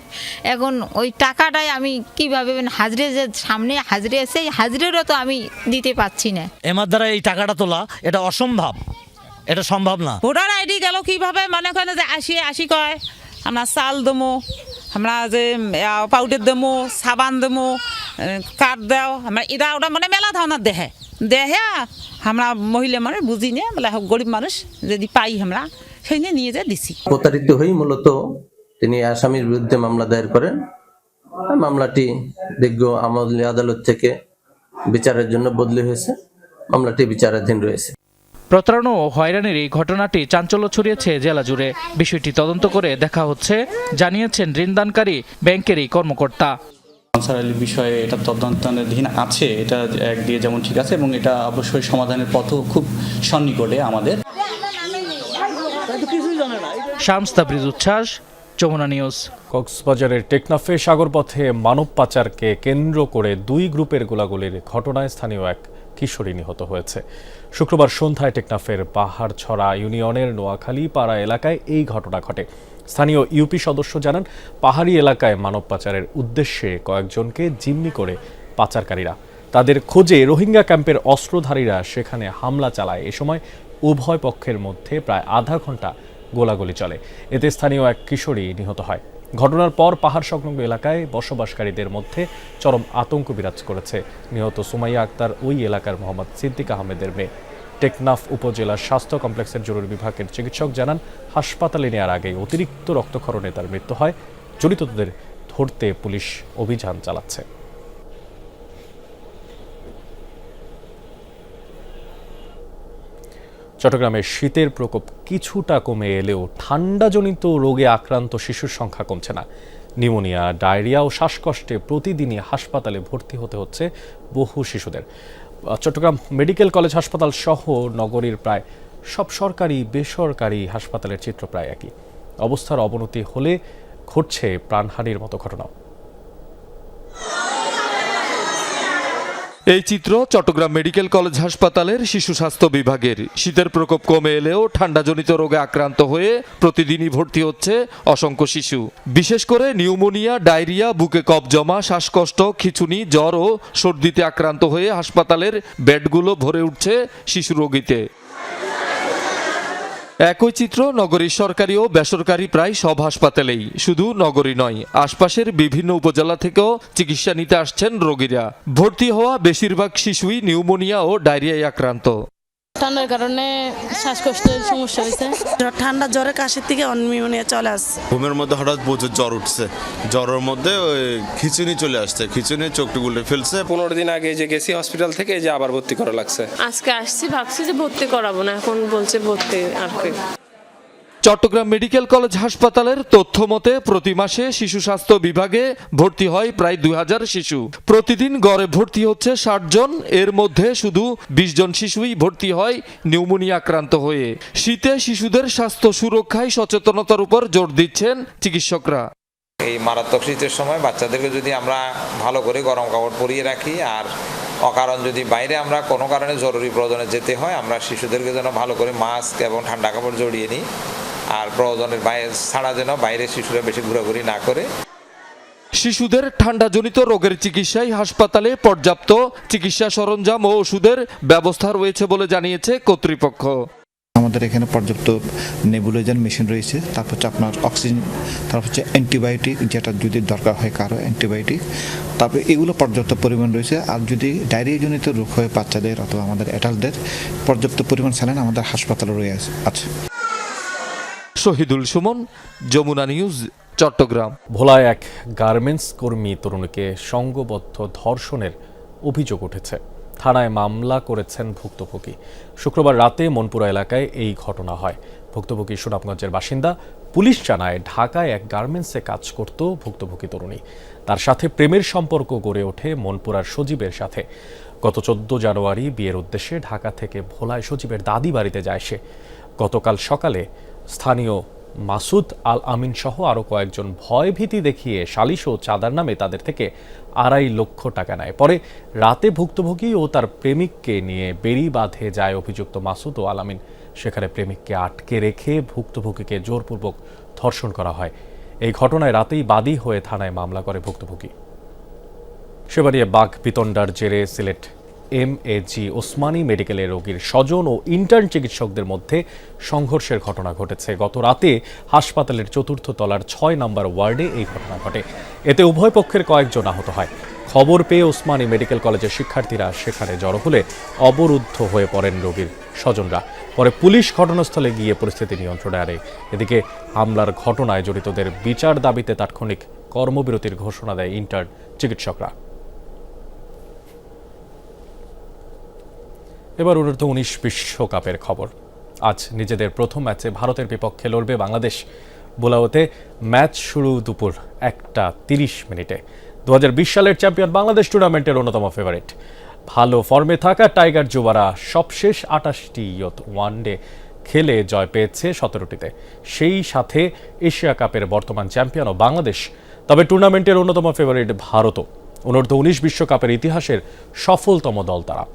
এখন ওই টাকাটাই আমি কিভাবে হাজিরে যে সামনে হাজিরে এসে হাজিরেরও তো আমি দিতে পারছি না। এমার দ্বারা এই টাকাটা তোলা এটা অসম্ভব, এটা সম্ভব না। ভোটার আইডি গেল কিভাবে, মনে করেন যে আসি কয় আমরা চাল দেবো, আমরা যে পাউডার দেবো, সাবান দেবো, কার্ড দেও, আমরা এটা ওটা মানে মেলা ধরনের দেহে আমরা মহিলা মানুষ বুঝি না, বলে গরিব মানুষ যদি পাই আমরা সেই নিয়ে যা দিছি। প্রতারিত হয়ে মূলত তিনি আসামির বিরুদ্ধে মামলা দায়ের করেন। মামলাটি বিজ্ঞ আমলি আদালত থেকে বিচারের জন্য বদলি হয়েছে। মামলাটি বিচারাধীন রয়েছে। প্রতারণা ও হয়রানির এই ঘটনাটি চাঞ্চল্য ছড়িয়েছে জেলা জুড়ে। বিষয়টি তদন্ত করে দেখা হচ্ছে, জানিয়েছেন ঋণদানকারী ব্যাংকের এই কর্মকর্তা। আনসার আলীর বিষয়ে এটা তদন্তাধীন আছে, এটা এক দিয়ে যেমন ঠিক আছে এবং এটা অবশ্যই সমাধানের পথও খুব সন্নিকটে আমাদের। শামস তাবরিজ উচ্ছ্বাস, যমুনা নিউজ। কক্সবাজারের টেকনাফে সাগরপথে মানব পাচারকে কেন্দ্র করে 2 গ্রুপের গোলাগুলির ঘটনায় স্থানীয় এক কিশোরী নিহত হয়েছে। শুক্রবার সন্ধ্যায় টেকনাফের পাহাড়ছড়া ইউনিয়নের নোয়াখালী পাড়া এলাকায় এই ঘটনা ঘটে। স্থানীয় ইউপি সদস্য জানান, পাহাড়ি এলাকায় মানব পাচারের উদ্দেশ্যে কয়েকজনকে জিম্মি করে পাচারকারীরা। তাদের খোঁজে রোহিঙ্গা ক্যাম্পের অস্ত্রধারীরা সেখানে হামলা চালায়। এ সময় উভয় পক্ষের মধ্যে প্রায় আধা ঘন্টা গোলাগুলি চলে। এতে স্থানীয় এক কিশোরী নিহত হয়। ঘটনার পর পাহাড় সংলগ্ন এলাকায় বসবাসকারীদের মধ্যে চরম আতঙ্ক বিরাজ করেছে। নিহত সুমাইয়া আক্তার ওই এলাকার মোহাম্মদ সিদ্দিক আহমেদের মেয়ে। টেকনাফ উপজেলার স্বাস্থ্য কমপ্লেক্সের জরুরি বিভাগের চিকিৎসক জানান, হাসপাতালে নেওয়ার আগে অতিরিক্ত রক্তক্ষরণে তার মৃত্যু হয়। জড়িতদের ধরতে পুলিশ অভিযান চালাচ্ছে। চট্টগ্রামে শীতের প্রকোপ কিছুটা কমে এলেও ঠান্ডাজনিত রোগে আক্রান্ত শিশুর সংখ্যা কমছে না। নিউমোনিয়া, ডায়রিয়া ও শ্বাসকষ্টে প্রতিদিনই হাসপাতালে ভর্তি হতে হচ্ছে বহু শিশুদের। চট্টগ্রাম মেডিকেল কলেজ হাসপাতাল সহ নগরীর প্রায় সব সরকারি বেসরকারি হাসপাতালের চিত্র প্রায় একই। অবস্থার অবনতি হলে ঘটছে প্রাণহানির মতো ঘটনাও। এই চিত্র চট্টগ্রাম মেডিকেল কলেজ হাসপাতালের শিশু স্বাস্থ্য বিভাগের। শীতের প্রকোপ কমে এলেও ঠান্ডাজনিত রোগে আক্রান্ত হয়ে প্রতিদিনই ভর্তি হচ্ছে অসংখ্য শিশু। বিশেষ করে নিউমোনিয়া, ডায়রিয়া, বুকে কফ জমা, শ্বাসকষ্ট, খিঁচুনি, জ্বর ও সর্দিতে আক্রান্ত হয়ে হাসপাতালের বেডগুলো ভরে উঠছে শিশু রোগীতে। একই চিত্র নগরীর সরকারি ও বেসরকারি প্রায় সব হাসপাতালেই। শুধু নগরী নয়, আশপাশের বিভিন্ন উপজেলা থেকেও চিকিৎসা নিতে আসছেন রোগীরা। ভর্তি হওয়া বেশিরভাগ শিশুই নিউমোনিয়া ও ডায়রিয়ায় আক্রান্ত। ঠান্ডার কারণে শ্বাসকষ্টের সমস্যা হয়েছে, ঠান্ডা জ্বরে কাশির থেকে নিউমোনিয়া চলে আসছে। ঘুমের মধ্যে হঠাৎ প্রচুর জ্বর উঠছে, জ্বরের মধ্যে ওই খিচুনি চলে আসছে, খিচুনি চোখটি গুলে ফেলছে। 15 দিন আগে যে গেছি হসপিটাল থেকে, যে আবার ভর্তি করা লাগছে। আজকে আসছি, ভাবছি যে ভর্তি করাবো না, এখন বলছে ভর্তি আর কি। চট্টগ্রাম মেডিকেল কলেজ হাসপাতালের তথ্য মতে প্রতি মাসে শিশু স্বাস্থ্য বিভাগে ভর্তি হয় প্রায় 2000 শিশু। প্রতিদিন গড়ে ভর্তি হচ্ছে 60 জন। এর মধ্যে শুধু 20 জন শিশুই ভর্তি হয় নিউমোনিয়া আক্রান্ত হয়ে। শীতে শিশুদের স্বাস্থ্য সুরক্ষায় সচেতনতার উপর জোর দিচ্ছেন চিকিৎসকরা। এই মারাত্মক শীতের সময় বাচ্চাদেরকে যদি আমরা ভালো করে গরম কাপড় পরিয়ে রাখি, আর অকারণ যদি বাইরে আমরা কোনো কারণে জরুরি প্রয়োজনে যেতে হয়, আমরা শিশুদেরকে যেন ভালো করে মাস্ক এবং ঠান্ডা কাপড় জড়িয়ে নিই, আর প্রয়োজনের বাইরে ছাড়া যেন বাইরে শিশুরা বেশি ঘোরাঘুরি না করে। শিশুদের ঠান্ডাজনিত রোগের চিকিৎসায় হাসপাতালে পর্যাপ্ত চিকিৎসা সরঞ্জাম ও ওষুধের ব্যবস্থা রয়েছে বলে জানিয়েছে কর্তৃপক্ষ। আমাদের এখানে পর্যাপ্ত নেবুলাইজার মেশিন রয়েছে, তারপর হচ্ছে আপনার অক্সিজেন, তারপর হচ্ছে অ্যান্টিবায়োটিক, যেটা যদি দরকার হয় কারো অ্যান্টিবায়োটিক, তারপরে এগুলো পর্যাপ্ত পরিমাণ রয়েছে। আর যদি ডায়রিয়াজনিত রোগ হয় বাচ্চাদের অথবা আমাদের অ্যাডাল্টদের, পর্যাপ্ত পরিমাণ স্যালাইন আমাদের হাসপাতালে রয়েছে আছে। শহীদুল সুমন, যমুনা নিউজ, চট্টগ্রাম। ভোলায় এক গার্মেন্টস কর্মী তরুণীকে সংঘবদ্ধ ধর্ষণের অভিযোগ উঠেছে। থানায় মামলা করেছেন ভুক্তভোগী। শুক্রবার রাতে মনপুরা এলাকায় এই ঘটনা হয়। ভুক্তভোগী সুনামগঞ্জের বাসিন্দা। পুলিশ জানায়, ঢাকায় এক গার্মেন্টসে কাজ করত ভুক্তভোগী তরুণী। তার সাথে প্রেমের সম্পর্ক গড়ে ওঠে মনপুরার সজীবের সাথে। গত 14 জানুয়ারি বিয়ের উদ্দেশ্যে ঢাকা থেকে ভোলায় সজীবের দাদি বাড়িতে যায় সে। গতকাল সকালে স্থানীয় মাসুদ আল আমিন সহ আরও কয়েকজন ভয়ভীতি দেখিয়ে সালিশ ও চাঁদার নামে তাদের থেকে 2.5 লক্ষ টাকা নেয়। পরে রাতে ভুক্তভোগী ও তার প্রেমিককে নিয়ে বেড়ি বাঁধে যায় অভিযুক্ত মাসুদ ও আল আমিন। সেখানে প্রেমিককে আটকে রেখে ভুক্তভোগীকে জোরপূর্বক ধর্ষণ করা হয়। এই ঘটনায় রাতেই বাদী হয়ে থানায় মামলা করে ভুক্তভোগী। সেবাড়িয়া বাঘ বিতণ্ডার জেরে সিলেট MAG ওসমানী মেডিকেলের রোগীর স্বজন ও ইন্টার্ন চিকিৎসকদের মধ্যে সংঘর্ষের ঘটনা ঘটেছে। গত রাতে হাসপাতালের 4র্থ তলার 6 নম্বর ওয়ার্ডে এই ঘটনা ঘটে। এতে উভয় পক্ষের কয়েকজন আহত হয়। খবর পেয়ে ওসমানী মেডিকেল কলেজের শিক্ষার্থীরা সেখানে জড়ো হলে অবরুদ্ধ হয়ে পড়েন রোগীর স্বজনরা। পরে পুলিশ ঘটনাস্থলে গিয়ে পরিস্থিতি নিয়ন্ত্রণে আনে। এদিকে হামলার ঘটনায় জড়িতদের বিচার দাবিতে তাৎক্ষণিক কর্মবিরতির ঘোষণা দেয় ইন্টার্ন চিকিৎসকরা। এবার অনূর্ধ্ব-19 বিশ্বকাপের খবর। আজ নিজেদের প্রথম ম্যাচে ভারতের বিপক্ষে লড়বে বাংলাদেশ। বোলাওতে ম্যাচ শুরু দুপুর 1:30 2020 সালের চ্যাম্পিয়ন বাংলাদেশ টুর্নামেন্টের অন্যতম ফেভারিট। ভালো ফর্মে থাকা টাইগার যুবারা সবশেষ 28টি ওয়ানডে খেলে জয় পেয়েছে 17টিতে। সেই সাথে এশিয়া কাপের বর্তমান চ্যাম্পিয়নও বাংলাদেশ। তবে টুর্নামেন্টের অন্যতম ফেভারিট ভারতও। অনূর্ধ্ব-19 বিশ্বকাপের ইতিহাসের সফলতম দল তারা।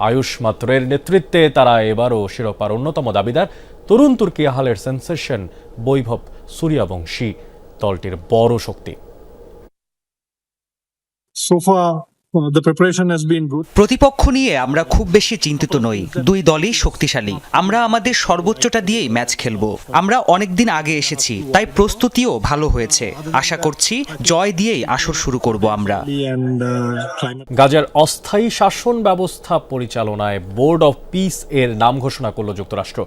আয়ুষ মাত্রের নেতৃত্বে তারা এবারও শিরোপার অন্যতম দাবিদার। তরুণ তুর্কি আহালের সেন্সেশন বৈভব সূর্যবংশী দলটির বড় শক্তি। প্রতিপক্ষ নিয়ে আমরা খুব বেশি চিন্তিত নই। দুই দলই শক্তিশালী। আমরা আমাদের সর্বোচ্চটা দিয়েই ম্যাচ খেলবো। আমরা অনেকদিন আগে এসেছি, তাই প্রস্তুতিও ভালো হয়েছে। আশা করছি জয় দিয়েই আসর শুরু করব আমরা। গাজার অস্থায়ী শাসন ব্যবস্থা পরিচালনায় বোর্ড অফ পিস এর নাম ঘোষণা করল যুক্তরাষ্ট্র।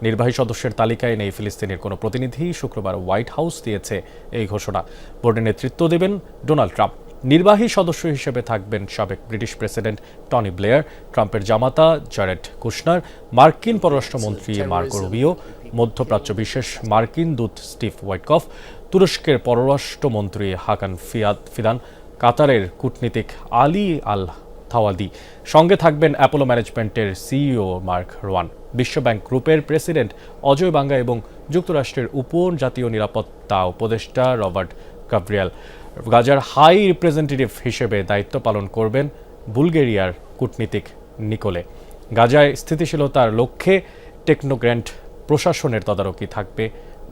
নির্বাহী সদস্যের তালিকায় নেই ফিলিস্তিনের কোনো প্রতিনিধি। শুক্রবার হোয়াইট হাউস দিয়েছে এই ঘোষণা। বোর্ডে নেতৃত্ব দেবেন ডোনাল্ড ট্রাম্প। নির্বাহী সদস্য হিসেবে থাকবেন সাবেক ব্রিটিশ প্রেসিডেন্ট টনি ব্লেয়ার, ট্রাম্পের জামাতা জারেড কুশনার, মার্কিন পররাষ্ট্রমন্ত্রী মার্কো রুবিও, মধ্যপ্রাচ্য বিশেষ মার্কিন দূত স্টিভ ওয়াইটকফ, তুরস্কের পররাষ্ট্রমন্ত্রী হাকান ফিদান, কাতারের কূটনীতিক আলী আল থাওয়াদি। সঙ্গে থাকবেন অ্যাপোলো ম্যানেজমেন্টের সিইও মার্ক রোয়ান, বিশ্বব্যাংক গ্রুপের প্রেসিডেন্ট অজয় বাঙ্গা এবং যুক্তরাষ্ট্রের উপজাতীয় নিরাপত্তা উপদেষ্টা রবার্ট গাব্রিয়েল। গাজার হাই রিপ্রেজেন্টেটিভ হিসেবে দায়িত্ব পালন করবেন বুলগেরিয়ার কূটনীতিক নিকোলে। গাজায় স্থিতিশীলতার লক্ষ্যে টেকনোগ্র্যান্ট প্রশাসনের তদারকি থাকবে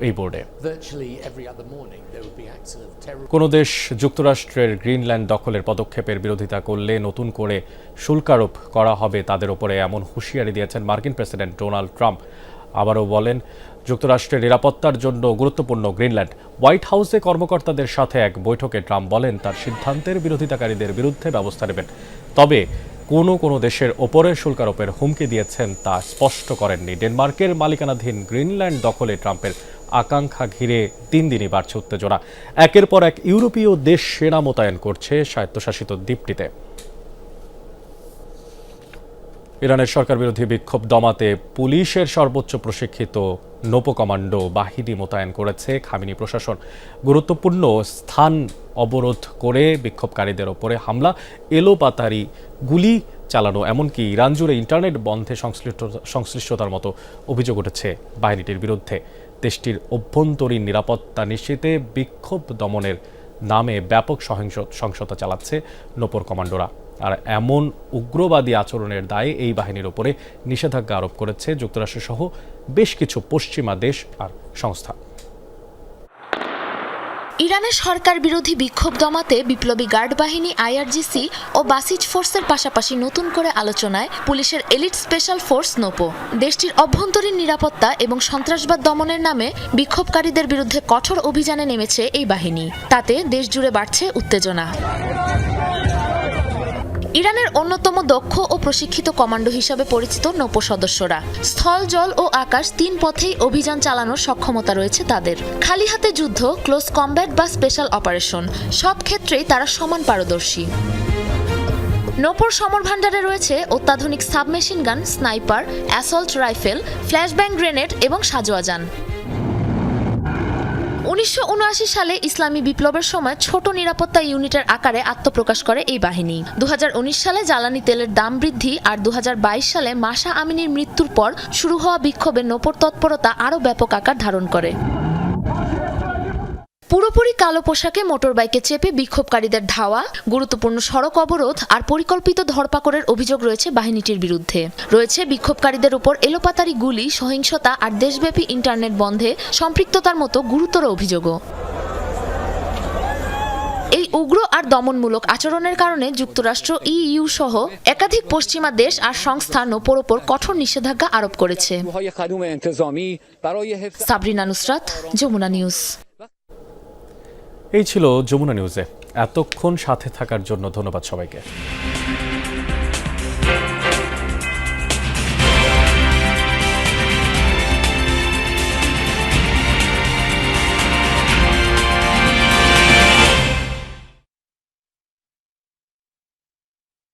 এই বোর্ডে। কোনো দেশ যুক্তরাষ্ট্রের গ্রিনল্যান্ড দখলের পদক্ষেপের বিরোধিতা করলে নতুন করে শুল্ক আরোপ করা হবে তাদের ওপরে, এমন হুঁশিয়ারি দিয়েছেন মার্কিন প্রেসিডেন্ট ডোনাল্ড ট্রাম্প। আবারও বলেন, যুক্তরাষ্ট্রের নিরাপত্তার জন্য গুরুত্বপূর্ণ গ্রিনল্যান্ড। হোয়াইট হাউসে কর্মকর্তাদের সাথে এক বৈঠকে ট্রাম্প বলেন তার সিদ্ধান্তের বিরোধিতাকারীদের বিরুদ্ধে ব্যবস্থা নেবেন। তবে কোনো দেশের ওপরে শুল্ক আরোপের হুমকি দিয়েছেন তা স্পষ্ট করেননি। ডেনমার্কের মালিকানাধীন গ্রিনল্যান্ড দখলে ট্রাম্পের আকাঙ্ক্ষা ঘিরে দিন দিনই বাড়ছে উত্তেজনা। একের পর এক ইউরোপীয় দেশ সেনা মোতায়েন করছে স্বায়ত্তশাসিত দ্বীপটিতে। ইরানের সরকার বিরোধী বিক্ষোভ দমাতে পুলিশের সর্বোচ্চ প্রশিক্ষিত নোপো কমান্ডো বাহিনী মোতায়েন করেছে খামেনি প্রশাসন। গুরুত্বপূর্ণ স্থান অবরোধ করে বিক্ষোভকারীদের ওপরে হামলা, এলোপাতাড়ি গুলি চালানো, এমনকি ইরান জুড়ে ইন্টারনেট বন্ধে সংশ্লিষ্টতার মতো অভিযোগ উঠেছে বাহিনীটির বিরুদ্ধে। দেশটির অভ্যন্তরীণ নিরাপত্তা নিশ্চিতে বিক্ষোভ দমনের নামে ব্যাপক সহিংসতা চালাচ্ছে নোপোর কমান্ডোরা। আর এমন উগ্রবাদী আচরণের দায়ে এই বাহিনীর ওপরে নিষেধাজ্ঞা আরোপ করেছে যুক্তরাষ্ট্র সহ বেশ কিছু পশ্চিমা দেশ আর সংস্থা। ইরানের সরকার বিরোধী বিক্ষোভ দমাতে বিপ্লবী গার্ড বাহিনী আইআরজিসি ও বাসিজ ফোর্সের পাশাপাশি নতুন করে আলোচনায় পুলিশের এলিট স্পেশাল ফোর্স নোপো। দেশটির অভ্যন্তরীণ নিরাপত্তা এবং সন্ত্রাসবাদ দমনের নামে বিক্ষোভকারীদের বিরুদ্ধে কঠোর অভিযানে নেমেছে এই বাহিনী। তাতে দেশ জুড়ে বাড়ছে উত্তেজনা। ইরানের অন্যতম দক্ষ ও প্রশিক্ষিত কমান্ডো হিসাবে পরিচিত নোপো সদস্যরা স্থল, জল ও আকাশ 3 পথেই অভিযান চালানোর সক্ষমতা রয়েছে তাদের। খালি হাতে যুদ্ধ, ক্লোজ কমব্যাট বা স্পেশাল অপারেশন, সব ক্ষেত্রেই তারা সমান পারদর্শী। নোপোর সমর ভান্ডারে রয়েছে অত্যাধুনিক submachine gun, sniper, assault rifle, flashbang grenade এবং সাজোয়া যান। 1979 সালে ইসলামী বিপ্লবের সময় ছোট নিরাপত্তা ইউনিটের আকারে আত্মপ্রকাশ করে এই বাহিনী। 2019 সালে জ্বালানি তেলের দাম বৃদ্ধি আর 2022 সালে মাশা আমিনির মৃত্যুর পর শুরু হওয়া বিক্ষোভে নোপোর তৎপরতা আরও ব্যাপক আকার ধারণ করে। পুরোপুরি কালো পোশাকে মোটরবাইকে চেপে বিক্ষোভকারীদের ধাওয়া, গুরুত্বপূর্ণ সড়ক অবরোধ আর পরিকল্পিত ধরপাকড়ের অভিযোগ রয়েছে বাহিনীটির বিরুদ্ধে। রয়েছে বিক্ষোভকারীদের উপর এলোপাতাড়ি গুলি, সহিংসতা আর দেশব্যাপী ইন্টারনেট বন্ধে সম্পৃক্ততার মতো গুরুতর অভিযোগও। এই উগ্র আর দমনমূলক আচরণের কারণে যুক্তরাষ্ট্র, ইইউ সহ একাধিক পশ্চিমা দেশ আর সংস্থা নোপোর ওপর কঠোর নিষেধাজ্ঞা আরোপ করেছে। সাবরিনা নুসরাত, যমুনা নিউজ। এই ছিল যমুনা নিউজে। এতক্ষণ সাথে থাকার জন্য ধন্যবাদ সবাইকে।